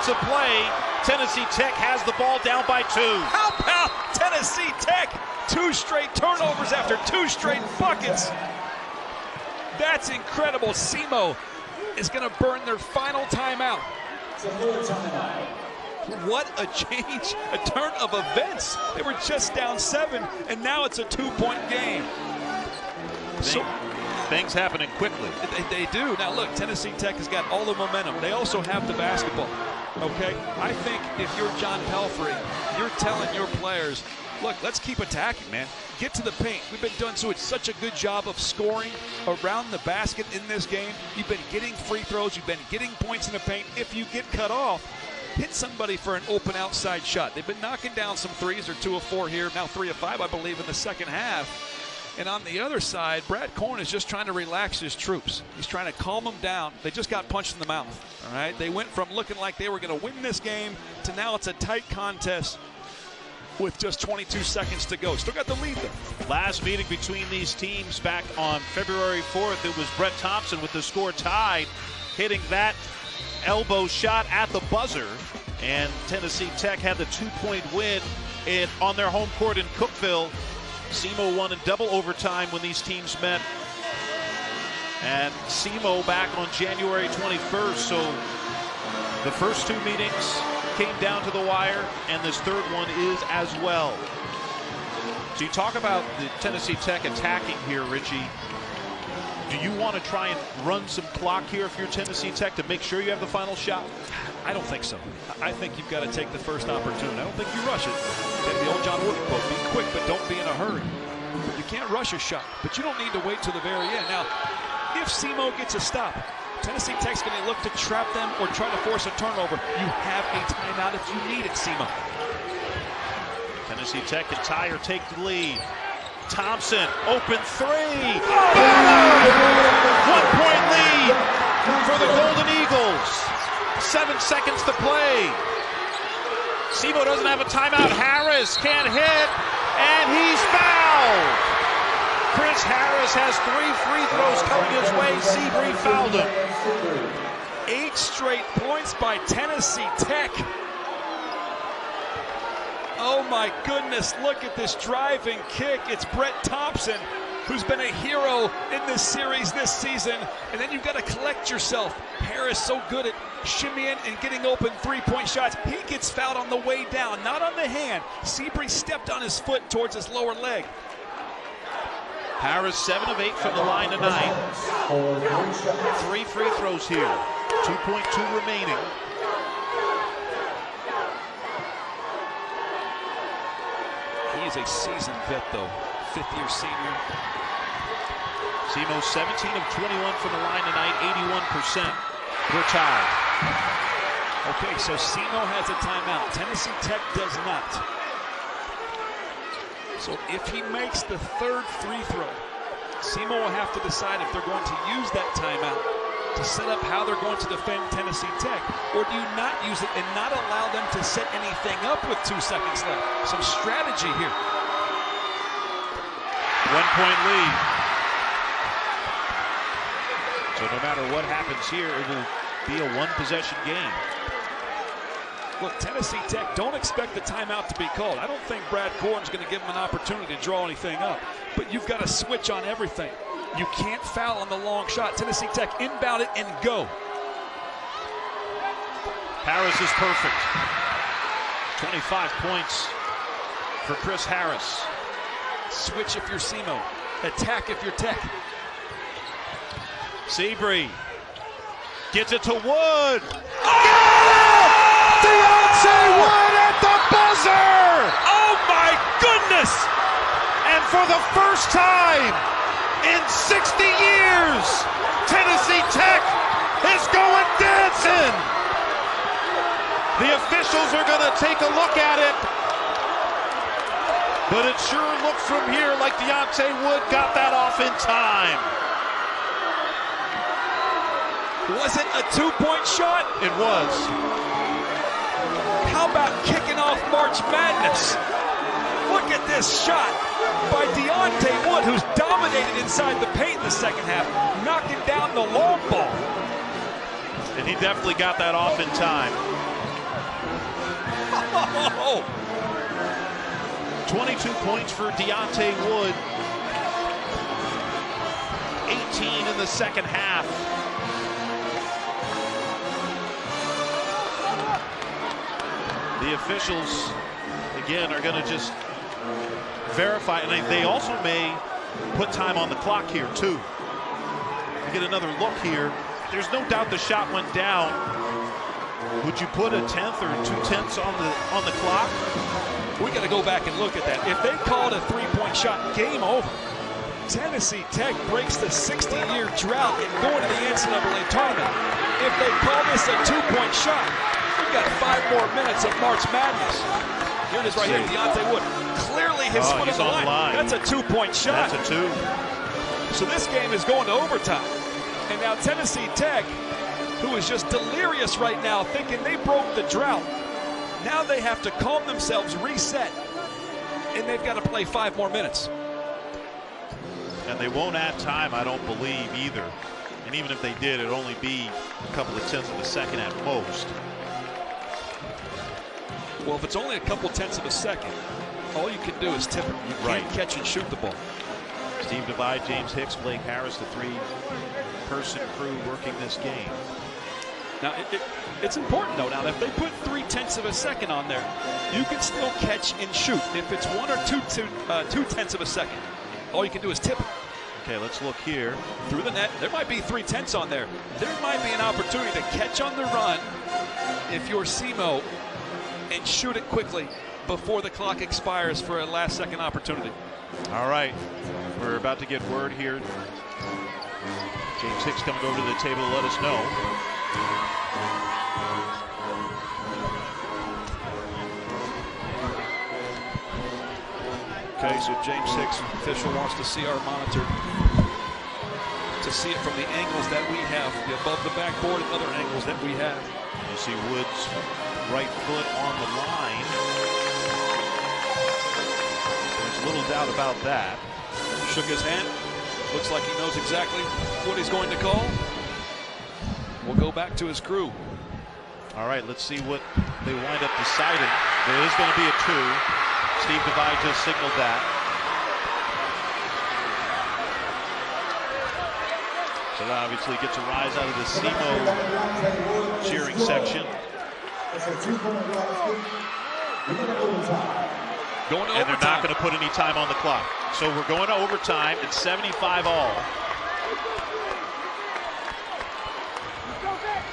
to play, Tennessee Tech has the ball down by 2. How about Tennessee Tech? 2 straight turnovers after 2 straight buckets. That's incredible. SEMO is going to burn their final timeout. What a change, a turn of events. They were just down 7, and now it's a 2-point game. So things happening quickly. They do. Now look, Tennessee Tech has got all the momentum. They also have the basketball. Okay, I think if you're John Pelfrey, you're telling your players, look, let's keep attacking, man. Get to the paint. We've been doing such a good job of scoring around the basket in this game. You've been getting free throws. You've been getting points in the paint. If you get cut off, hit somebody for an open outside shot. They've been knocking down some threes. They're 2 of 4 here, now 3 of 5, I believe, in the second half. And on the other side, Brad Cohen is just trying to relax his troops. He's trying to calm them down. They just got punched in the mouth, all right? They went from looking like they were going to win this game to now it's a tight contest with just 22 seconds to go. Still got the lead, though. Last meeting between these teams back on February 4th, it was Brett Thompson with the score tied, hitting that elbow shot at the buzzer. And Tennessee Tech had the 2-point win on their home court in Cookeville. SEMO won in double overtime when these teams met and SEMO back on January 21st. So the first two meetings came down to the wire, and this third one is as well. So you talk about the Tennessee Tech attacking here, Richie. Do you want to try and run some clock here if you're Tennessee Tech to make sure you have the final shot? I don't think so. I think you've got to take the first opportunity. I don't think you rush it. Take the old John Wooden quote, be quick, but don't be in a hurry. You can't rush a shot, but you don't need to wait till the very end. Now, if SEMO gets a stop, Tennessee Tech's going to look to trap them or try to force a turnover. You have a timeout if you need it, SEMO. Tennessee Tech can tie or take the lead. Thompson, open three. 1-point lead for the Golden Eagles. 7 seconds to play. SEMO doesn't have a timeout. Harris can't hit, and he's fouled. Chris Harris has 3 free throws coming his way. Seabury fouled him. 8 straight points by Tennessee Tech. Oh my goodness, look at this driving kick. It's Brett Thompson, who's been a hero in this series this season. And then you've got to collect yourself. Harris so good at shimmying and getting open 3-point shots. He gets fouled on the way down, not on the hand. Seabury stepped on his foot towards his lower leg. Harris 7 of 8 from the line tonight. 3 free throws here. 2.2 remaining. He's a seasoned vet, though. 5th-year senior. SEMO 17 of 21 from the line tonight, 81%. We're tied. Okay, so SEMO has a timeout. Tennessee Tech does not. So if he makes the 3rd free throw, SEMO will have to decide if they're going to use that timeout to set up how they're going to defend Tennessee Tech, or do you not use it and not allow them to set anything up with 2 seconds left? Some strategy here. 1-point lead. So no matter what happens here, it will be a 1-possession game. Look, Tennessee Tech, don't expect the timeout to be called. I don't think Brad Corn's going to give them an opportunity to draw anything up. But you've got to switch on everything. You can't foul on the long shot. Tennessee Tech inbound it and go. Harris is perfect. 25 points for Chris Harris. Switch if you're SEMO. Attack if you're Tech. Seabury gets it to Wood. Deontay Wood at the buzzer! Oh my goodness! And for the first time in 60 years, Tennessee Tech is going dancing. The officials are going to take a look at it, but it sure looks from here like Deontay Wood got that off in time. Was it a 2-point shot? It was. How about kicking off March Madness? Look at this shot by Deontay Wood, who's dominated inside the paint in the second half, knocking down the long ball. And he definitely got that off in time. 22 points for Deontay Wood. 18 in the second half. The officials, again, are going to just verify, and they also may put time on the clock here, too. We get another look here. There's no doubt the shot went down. Would you put a 10th or 2/10 on the clock? We got to go back and look at that. If they called a 3-point shot, game over. Tennessee Tech breaks the 60-year drought in going to the NCAA tournament. If they call this a 2-point shot, we've got 5 more minutes of March Madness. Here it is right here, Deontay Wood. Clearly his foot is on the line. That's a 2-point shot. That's a 2. So this game is going to overtime. And now Tennessee Tech, who is just delirious right now, thinking they broke the drought. Now they have to calm themselves, reset, and they've got to play 5 more minutes. And they won't add time, I don't believe, either. And even if they did, it'd only be a couple of tenths of a second at most. Well, if it's only a couple tenths of a second, all you can do is tip it. You can't catch and shoot the ball. Steve Divide, James Hicks, Blake Harris, the three-person crew working this game. Now, it's important, though, now, if they put 0.3 of a second on there, you can still catch and shoot. If it's 1 or 2/10 of a second, all you can do is tip it. Okay, let's look here. Through the net, there might be 0.3 on there. There might be an opportunity to catch on the run if you're SEMO and shoot it quickly before the clock expires for a last-second opportunity. All right, we're about to get word here. James Hicks coming over to the table to let us know. Okay, so James Hicks, official, wants to see our monitor, to see it from the angles that we have, the above the backboard and other angles that we have. You see Woods' right foot on the line. There's little doubt about that. Shook his hand. Looks like he knows exactly what he's going to call. We'll go back to his crew. All right, let's see what they wind up deciding. There is going to be a 2. Steve Divide just signaled that. So that obviously gets a rise out of the SEMO cheering section. And they're not going to put any time on the clock. So we're going to overtime. It's 75 all.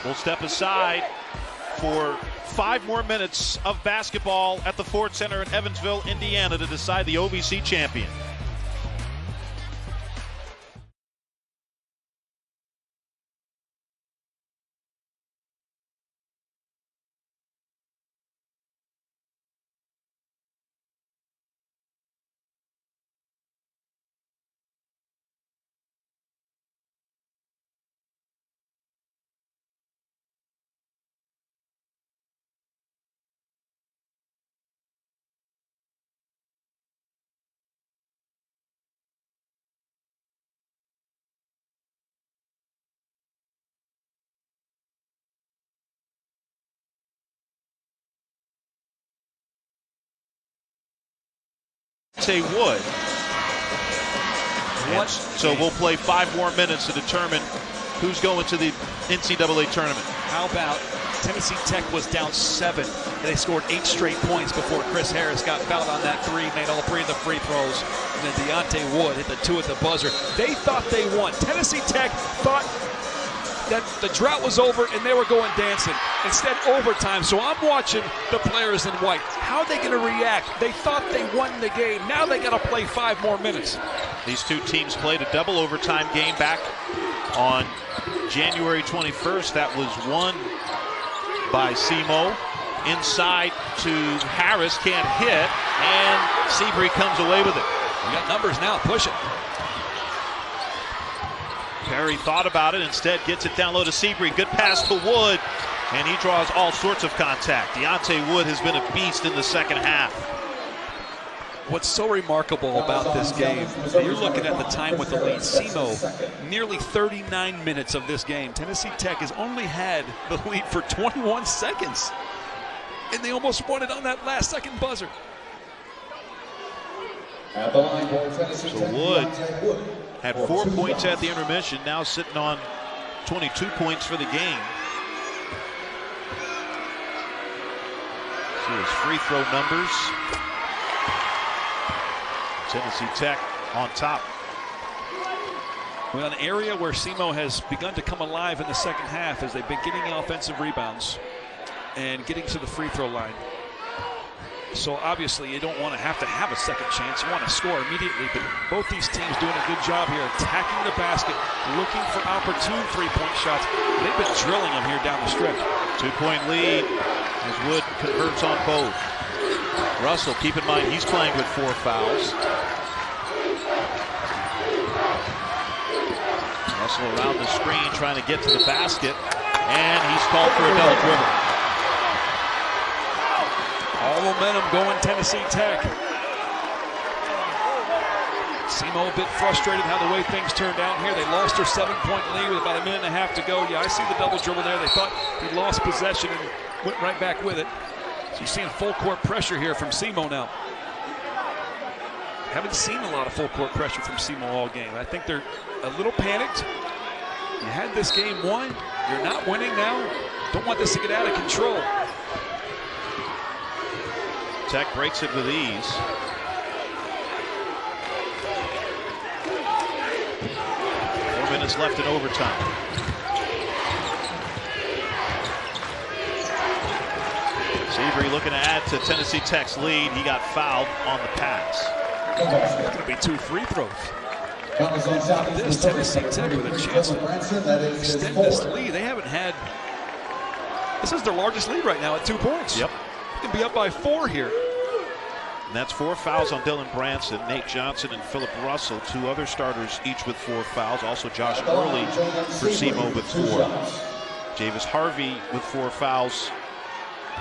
We'll step aside for 5 more minutes of basketball at the Ford Center in Evansville, Indiana, to decide the OVC champion. Wood. What? So we'll play 5 more minutes to determine who's going to the NCAA tournament. How about Tennessee Tech was down 7, and they scored 8 straight points before Chris Harris got fouled on that 3, made all 3 of the free throws, and then Deontay Wood hit the 2 at the buzzer. They thought they won. Tennessee Tech thought that the drought was over and they were going dancing. Instead, overtime. So I'm watching the players in white. How are they going to react? They thought they won the game. Now they got to play 5 more minutes. These 2 teams played a double overtime game back on January 21st. That was won by SEMO. Inside to Harris, can't hit, and Seabury comes away with it. We got numbers now, push it. Perry thought about it, instead gets it down low to Seabury. Good pass to Wood, and he draws all sorts of contact. Deontay Wood has been a beast in the second half. What's so remarkable about this game, you're looking at the time with the lead. SEMO, nearly 39 minutes of this game. Tennessee Tech has only had the lead for 21 seconds, and they almost won it on that last second buzzer. So Wood had 4 points at the intermission, now sitting on 22 points for the game. See his free throw numbers. Tennessee Tech on top. Well, an area where SEMO has begun to come alive in the second half as they've been getting offensive rebounds and getting to the free throw line. So obviously you don't want to have a second chance. You want to score immediately, but both these teams doing a good job here, attacking the basket, looking for opportune three-point shots. They've been drilling them here down the stretch. 2-point lead as Wood converts on both. Russell, keep in mind, he's playing with 4 fouls. Russell around the screen trying to get to the basket, and he's called for a double dribble. All momentum going Tennessee Tech. SEMO a bit frustrated how the way things turned out here. They lost their 7-point lead with about a minute and a half to go. Yeah, I see the double dribble there. They thought he lost possession and went right back with it. So you're seeing full court pressure here from SEMO now. Haven't seen a lot of full court pressure from SEMO all game. I think they're a little panicked. You had this game won. You're not winning now. Don't want this to get out of control. Tech breaks it with ease. Minutes left in overtime. Seabury looking to add to Tennessee Tech's lead. He got fouled on the pass. It's going to be 2 free throws. This Tennessee Tech with a chance to extend this lead. They haven't had. This is their largest lead right now at 2 points. Yep. They can be up by 4 here. And that's 4 fouls on Dylan Branson, Nate Johnson, and Philip Russell. 2 other starters, each with 4 fouls. Also Josh Early for SEMO with 4. Javis Harvey with 4 fouls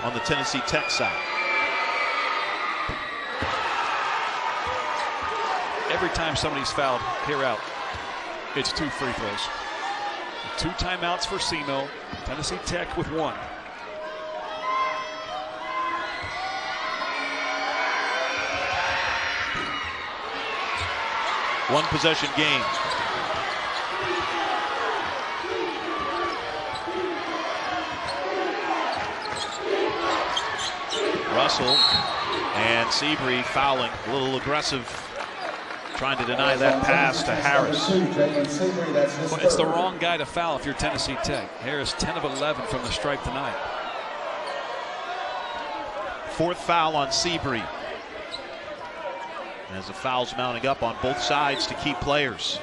on the Tennessee Tech side. Every time somebody's fouled here out, it's 2 free throws. 2 timeouts for SEMO. Tennessee Tech with 1. One possession game. Russell and Seabury fouling, a little aggressive, trying to deny that pass to Harris. Well, it's the wrong guy to foul if you're Tennessee Tech. Harris 10 of 11 from the stripe tonight. 4th foul on Seabury. As the fouls mounting up on both sides to keep players.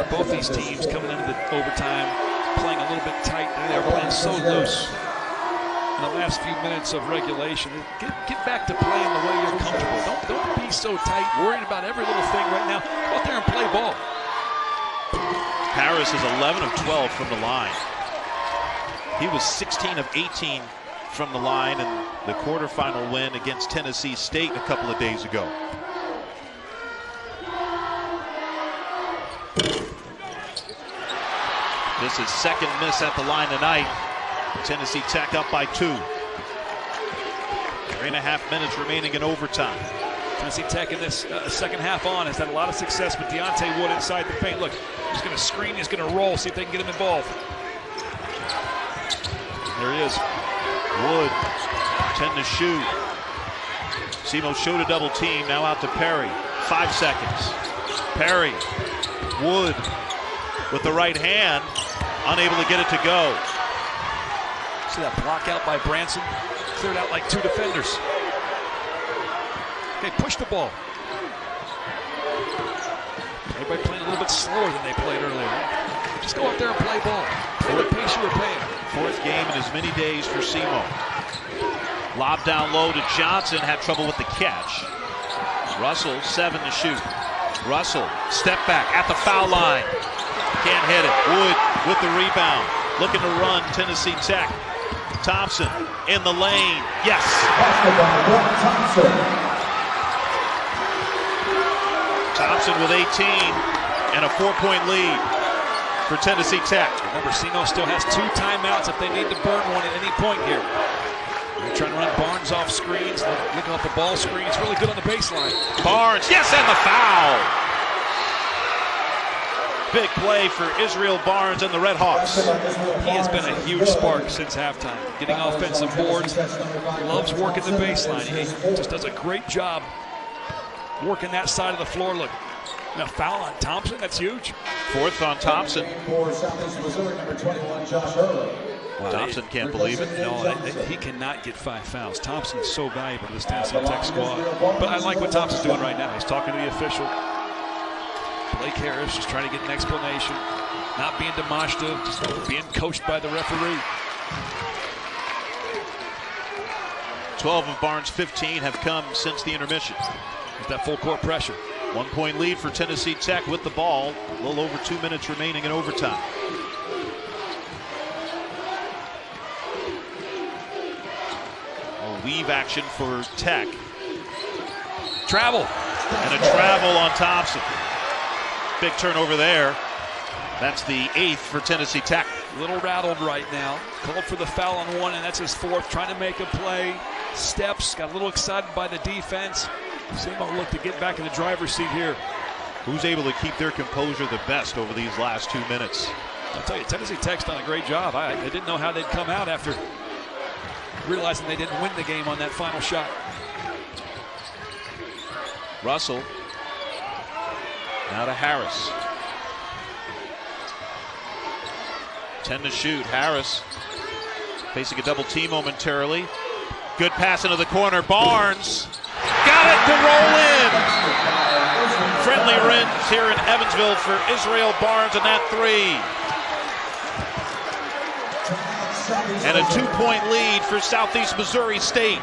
Both these teams coming into the overtime playing a little bit tight. They were playing so loose in the last few minutes of regulation. Get back to playing the way you're comfortable. Don't be so tight, worrying about every little thing right now. Go out there and play ball. Harris is 11 of 12 from the line. He was 16 of 18 from the line in the quarterfinal win against Tennessee State a couple of days ago. This is 2nd miss at the line tonight. Tennessee Tech up by 2. 3.5 minutes remaining in overtime. Tennessee Tech in this second half on has had a lot of success with Deontay Wood inside the paint. Look, he's going to screen, he's going to roll, see if they can get him involved. There he is. Wood, 10 to shoot. SEMO showed a double team, now out to Perry. 5 seconds. Perry, Wood with the right hand, unable to get it to go. See that block out by Branson? Cleared out like 2 defenders. Okay, push the ball. Everybody playing a little bit slower than they played earlier. Just go out there and play ball. Play the pace you were paying. 4th game in as many days for SEMO. Lob down low to Johnson, had trouble with the catch. Russell, 7 to shoot. Russell, step back at the foul line. Can't hit it. Wood with the rebound. Looking to run Tennessee Tech. Thompson in the lane. Yes. Thompson with 18 and a 4-point lead for Tennessee Tech. Remember, SEMO still has 2 timeouts if they need to burn one at any point here. They're trying to run Barnes off screens, looking off the ball screen. It's really good on the baseline. Barnes, yes, and the foul. Big play for Israel Barnes and the Red Hawks. He has been a huge spark since halftime. Getting offensive boards, loves working the baseline. He just does a great job working that side of the floor. Look, a foul on Thompson, that's huge. 4th on Thompson. For Southeast Missouri, number 21, Josh Early. Wow, Thompson can't believe it. No, he cannot get 5 fouls. Thompson's so valuable to this Tennessee Tech squad. But I like what Thompson's doing right now. He's talking to the official. Blake Harris just trying to get an explanation. Not being demonstrative, just being coached by the referee. 12 of Barnes' 15 have come since the intermission. With that full court pressure. 1-point lead for Tennessee Tech with the ball. A little over 2 minutes remaining in overtime. A weave action for Tech. Travel. And a travel on Thompson. Big turnover there. That's the 8th for Tennessee Tech. A little rattled right now. Called for the foul on 1, and that's his 4th. Trying to make a play. steps, got a little excited by the defense. SEMO looked to get back in the driver's seat here. Who's able to keep their composure the best over these last 2 minutes? I'll tell you, Tennessee Tech's done a great job. I didn't know how they'd come out after realizing they didn't win the game on that final shot. Russell. Now to Harris. 10 to shoot. Harris facing a double team momentarily. Good pass into the corner. Barnes got it to roll in. Friendly rims here in Evansville for Israel Barnes and that three. And a 2-point lead for Southeast Missouri State.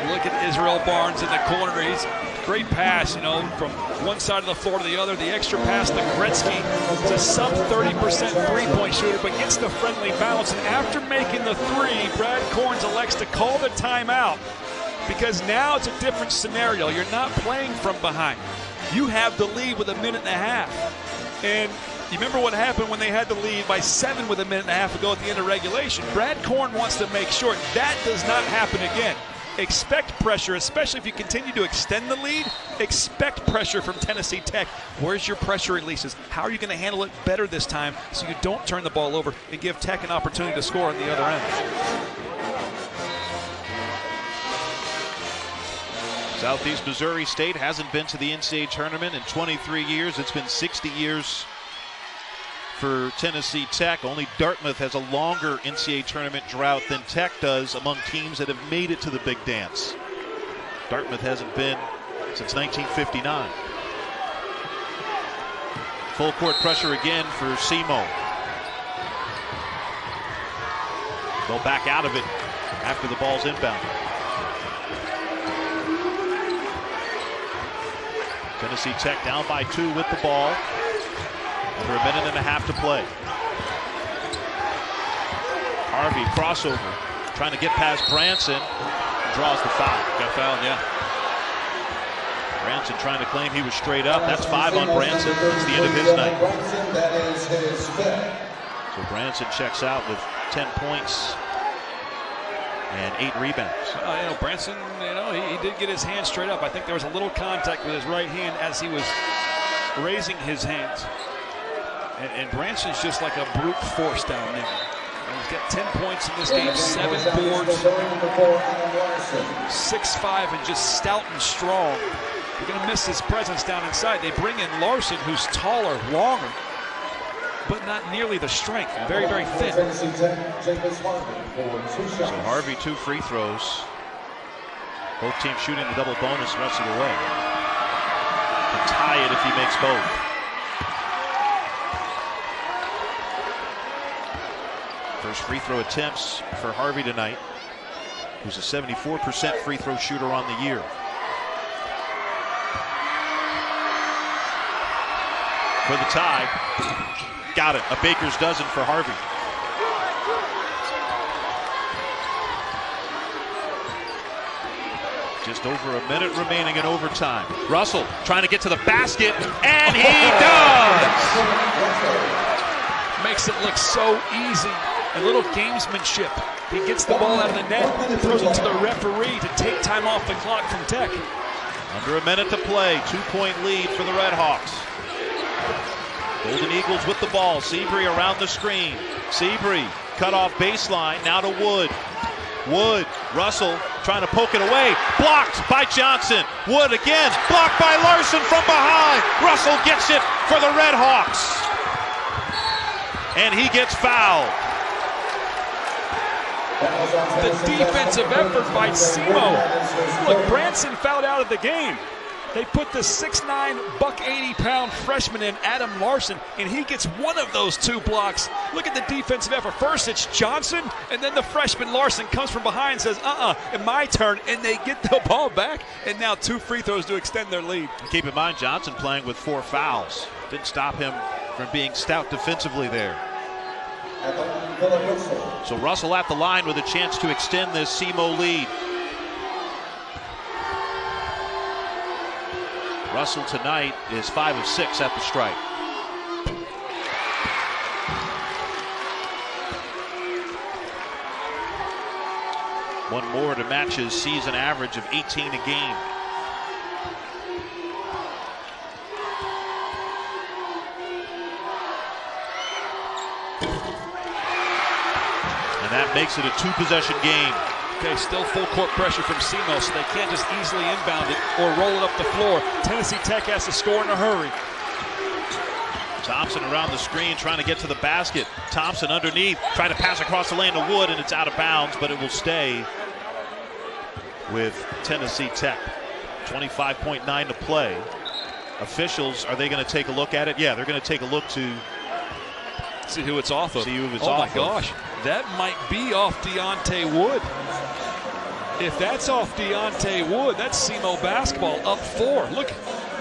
Look at Israel Barnes in the corner. He's great pass, you know, from one side of the floor to the other. The extra pass to Gretzky. It's a sub 30% three-point shooter, but gets the friendly bounce. And after making the three, Brad Corns elects to call the timeout because now it's a different scenario. You're not playing from behind. You have the lead with a minute and a half. And you remember what happened when they had the lead by 7 with a minute and a half to go at the end of regulation. Brad Corn wants to make sure that does not happen again. Expect pressure, especially if you continue to extend the lead. Expect pressure from Tennessee Tech. Where's your pressure releases? How are you going to handle it better this time so you don't turn the ball over and give Tech an opportunity to score on the other end? Southeast Missouri State hasn't been to the NCAA tournament in 23 years. It's been 60 years for Tennessee Tech. Only Dartmouth has a longer NCAA tournament drought than Tech does among teams that have made it to the big dance. Dartmouth hasn't been since 1959. Full court pressure again for SEMO. They'll back out of it after the ball's inbound. Tennessee Tech down by 2 with the ball. Under a minute and a half to play. Harvey crossover, trying to get past Branson, draws the foul. Got fouled, yeah. Branson trying to claim he was straight up. That's 5 on Branson. That's the end of his night. So Branson checks out with 10 points and 8 rebounds. You know, Branson, you know, he did get his hand straight up. I think there was a little contact with his right hand as he was raising his hands. And Branson's just like a brute force down there. And he's got 10 points in this game, 7 boards, 6'5", and just stout and strong. You're going to miss his presence down inside. They bring in Larson, who's taller, longer, but not nearly the strength. Very, very thin. So Harvey 2 free throws. Both teams shooting the double bonus the rest of the way. Can tie it if he makes both. First free throw attempts for Harvey tonight, who's a 74% free throw shooter on the year. For the tie. Got it. A baker's dozen for Harvey. Just over a minute remaining in overtime. Russell trying to get to the basket, and he does! Makes it look so easy. A little gamesmanship. He gets the ball out of the net, throws it to the referee to take time off the clock from Tech. Under a minute to play, 2-point lead for the Red Hawks. Golden Eagles with the ball. Seabree around the screen. Seabree cut off baseline, now to Wood. Wood, Russell trying to poke it away. Blocked by Johnson. Wood again, blocked by Larson from behind. Russell gets it for the Red Hawks. And he gets fouled. The defensive effort by SEMO. Look, Branson fouled out of the game. They put the 6'9", 180-pound freshman in, Adam Larson, and he gets one of those 2 blocks. Look at the defensive effort. First it's Johnson, and then the freshman Larson comes from behind and says, my turn, and they get the ball back, and now 2 free throws to extend their lead. Keep in mind, Johnson playing with 4 fouls. Didn't stop him from being stout defensively there. So Russell at the line with a chance to extend this SEMO lead. Russell tonight is 5 of 6 at the stripe. One more to match his season average of 18 a game. And that makes it a 2-possession game. Okay, still full court pressure from SEMO, so they can't just easily inbound it or roll it up the floor. Tennessee Tech has to score in a hurry. Thompson around the screen trying to get to the basket. Thompson underneath, trying to pass across the lane to Wood, and it's out of bounds, but it will stay with Tennessee Tech. 25.9 to play. Officials, are they going to take a look at it? Yeah, they're going to take a look to see who it's off of. See who it's oh off my gosh, that might be off Deontay Wood. If that's off Deontay Wood, that's SEMO basketball up 4. Look,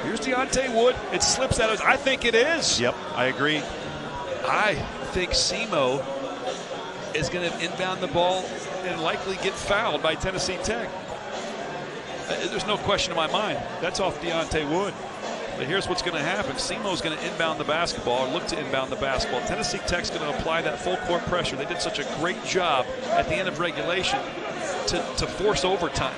here's Deontay Wood. It slips out of. I think it is. Yep, I agree. I think SEMO is going to inbound the ball and likely get fouled by Tennessee Tech. There's no question in my mind. That's off Deontay Wood. But here's what's going to happen. SEMO's going to inbound the basketball, or look to inbound the basketball. Tennessee Tech's going to apply that full court pressure. They did such a great job at the end of regulation to force overtime.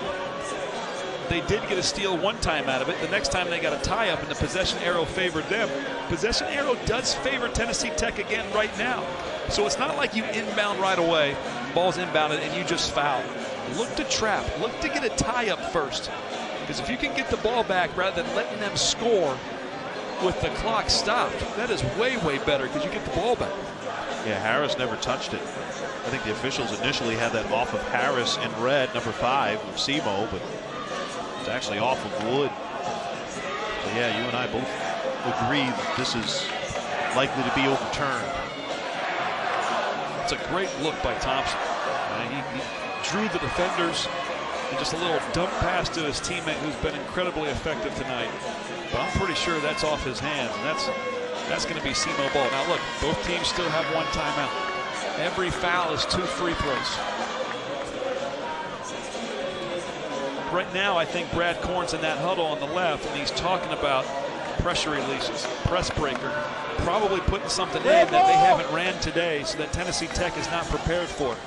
They did get a steal one time out of it. The next time they got a tie-up, and the possession arrow favored them. Possession arrow does favor Tennessee Tech again right now. So it's not like you inbound right away, ball's inbounded, and you just foul. Look to trap. Look to get a tie-up first. Because if you can get the ball back rather than letting them score with the clock stopped, that is way, way better because you get the ball back. Yeah, Harris never touched it. I think the officials initially had that off of Harris in red, number 5 of SEMO, but it's actually off of Wood. So yeah, you and I both agree that this is likely to be overturned. It's a great look by Thompson. He drew the defenders. And just a little dump pass to his teammate who's been incredibly effective tonight. But I'm pretty sure that's off his hands, and that's going to be SEMO ball. Now look, both teams still have one timeout. Every foul is 2 free throws. Right now, I think Brad Korn's in that huddle on the left, and he's talking about pressure releases, press breaker, probably putting something in that they haven't ran today so that Tennessee Tech is not prepared for it.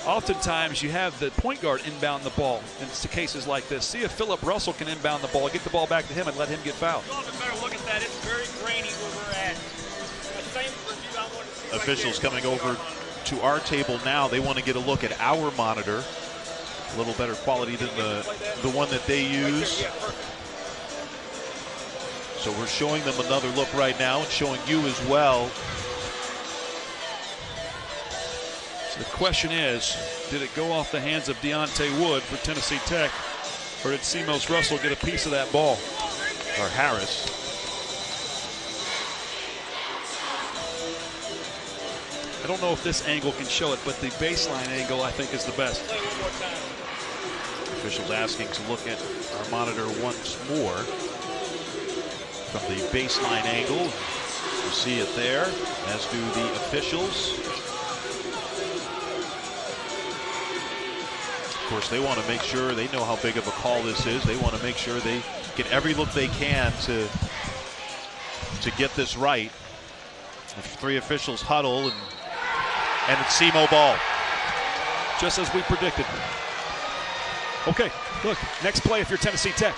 Oftentimes you have the point guard inbound the ball in cases like this. See if Philip Russell can inbound the ball, get the ball back to him, and let him get fouled. Better look at that. It's very grainy where we're at. The same review I want to see. Officials coming over to our table now. They want to get a look at our monitor. A little better quality than the one that they use. So we're showing them another look right now and showing you as well. The question is, did it go off the hands of Deontay Wood for Tennessee Tech, or did SEMO's Russell get a piece of that ball? Or Harris. I don't know if this angle can show it, but the baseline angle I think is the best. Officials asking to look at our monitor once more from the baseline angle. You see it there, as do the officials. Of course, they want to make sure they know how big of a call this is. They want to make sure they get every look they can to get this right. The 3 officials huddle, and it's SEMO ball. Just as we predicted. Okay, look, next play if you're Tennessee Tech.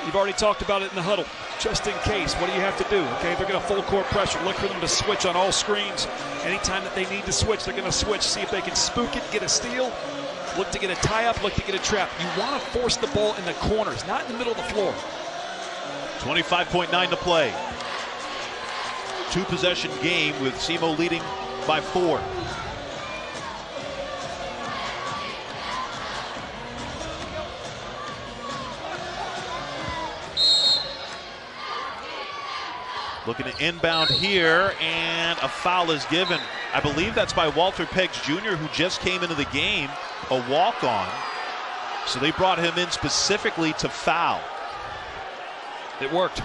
You've already talked about it in the huddle. Just in case, what do you have to do? Okay, they're going to full court pressure. Look for them to switch on all screens. Anytime that they need to switch, they're going to switch. See if they can spook it, get a steal. Look to get a tie-up, look to get a trap. You want to force the ball in the corners, not in the middle of the floor. 25.9 to play. 2-possession game with SEMO leading by 4. Looking to inbound here, and a foul is given. I believe that's by Walter Peggs Jr., who just came into the game, a walk-on. So they brought him in specifically to foul. It worked.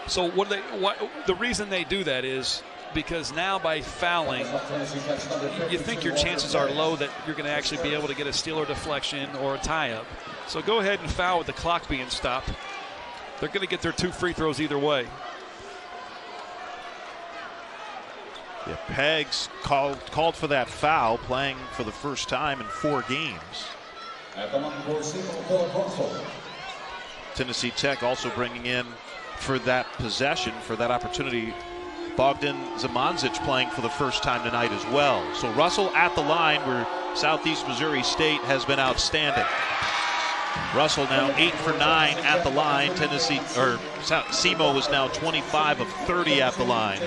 So the reason they do that is because now by fouling, you think your chances are low that you're going to actually be able to get a steal or deflection or a tie-up. So go ahead and foul with the clock being stopped. They're going to get their 2 free throws either way. Yeah, Peggs called for that foul, playing for the first time in 4 games. At the line for SEMO, Philip Russell. Tennessee Tech also bringing in for that possession, for that opportunity, Bogdan Zamanzic playing for the first time tonight as well. So Russell at the line where Southeast Missouri State has been outstanding. Russell now 8 for 9 at the line. SEMO was now 25 of 30 at the line.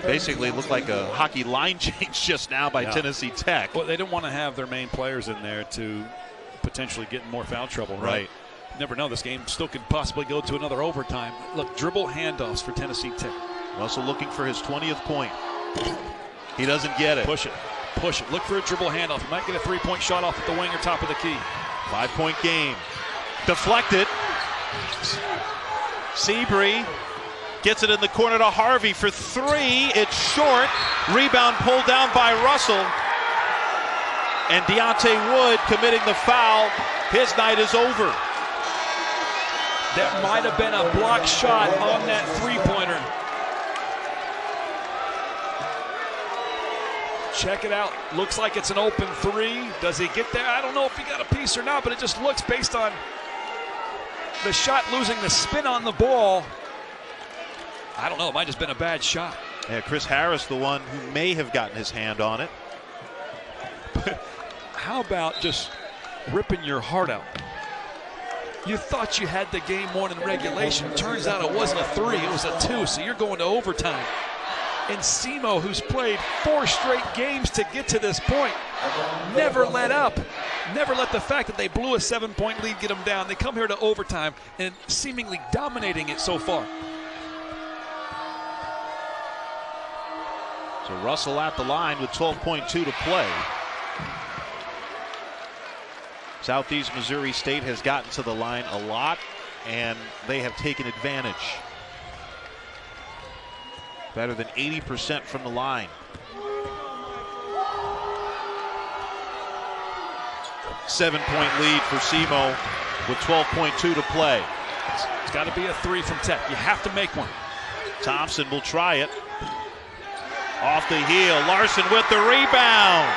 Basically looked like a hockey line change just now by Tennessee Tech. Well, they didn't want to have their main players in there to potentially get in more foul trouble, right? You never know. This game still could possibly go to another overtime. Look, dribble handoffs for Tennessee Tech. Russell looking for his 20th point. He doesn't get it. Push it. Push it. Look for a dribble handoff. He might get a 3-point shot off at the wing or top of the key. 5-point game. Deflected. Seabree gets it in the corner to Harvey for 3. It's short. Rebound pulled down by Russell. And Deontay Wood committing the foul. His night is over. That might have been a block shot on that three-pointer. Check it out. Looks like it's an open 3. Does he get there? I don't know if he got a piece or not, but it just looks, based on the shot losing the spin on the ball, I don't know. It might have just been a bad shot. Yeah, Chris Harris, the one who may have gotten his hand on it. How about just ripping your heart out? You thought you had the game won in regulation. Turns out it wasn't a 3, it was a 2, so you're going to overtime. And SEMO, who's played 4 straight games to get to this point, never let up. Never let the fact that they blew a 7-point lead get them down. They come here to overtime and seemingly dominating it so far. So Russell at the line with 12.2 to play. Southeast Missouri State has gotten to the line a lot, and they have taken advantage. Better than 80% from the line. 7-point lead for SEMO with 12.2 to play. It's got to be a 3 from Tech. You have to make one. Thompson will try it. Off the heel, Larson with the rebound.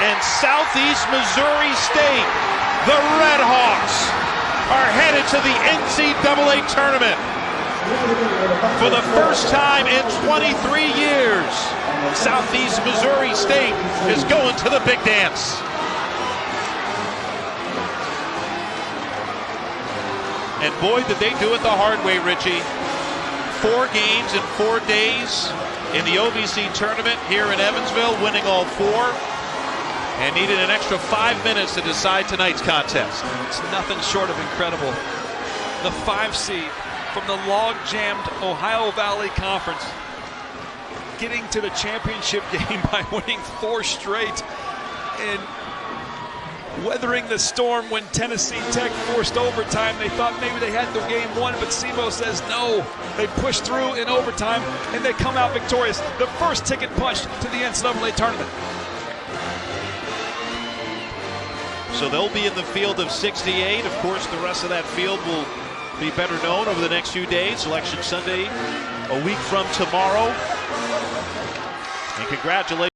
And Southeast Missouri State, the Red Hawks, are headed to the NCAA tournament. For the first time in 23 years, Southeast Missouri State is going to the big dance. And boy, did they do it the hard way, Richie. 4 games in 4 days in the OVC tournament here in Evansville, winning all 4. And needed an extra 5 minutes to decide tonight's contest. It's nothing short of incredible. The 5 seed from the log-jammed Ohio Valley Conference getting to the championship game by winning 4 straight and weathering the storm when Tennessee Tech forced overtime. They thought maybe they had the game won, but SEMO says no. They push through in overtime and they come out victorious. The first ticket punch to the NCAA tournament. So they'll be in the field of 68. Of course, the rest of that field will be better known over the next few days. Selection Sunday, a week from tomorrow. And congratulations.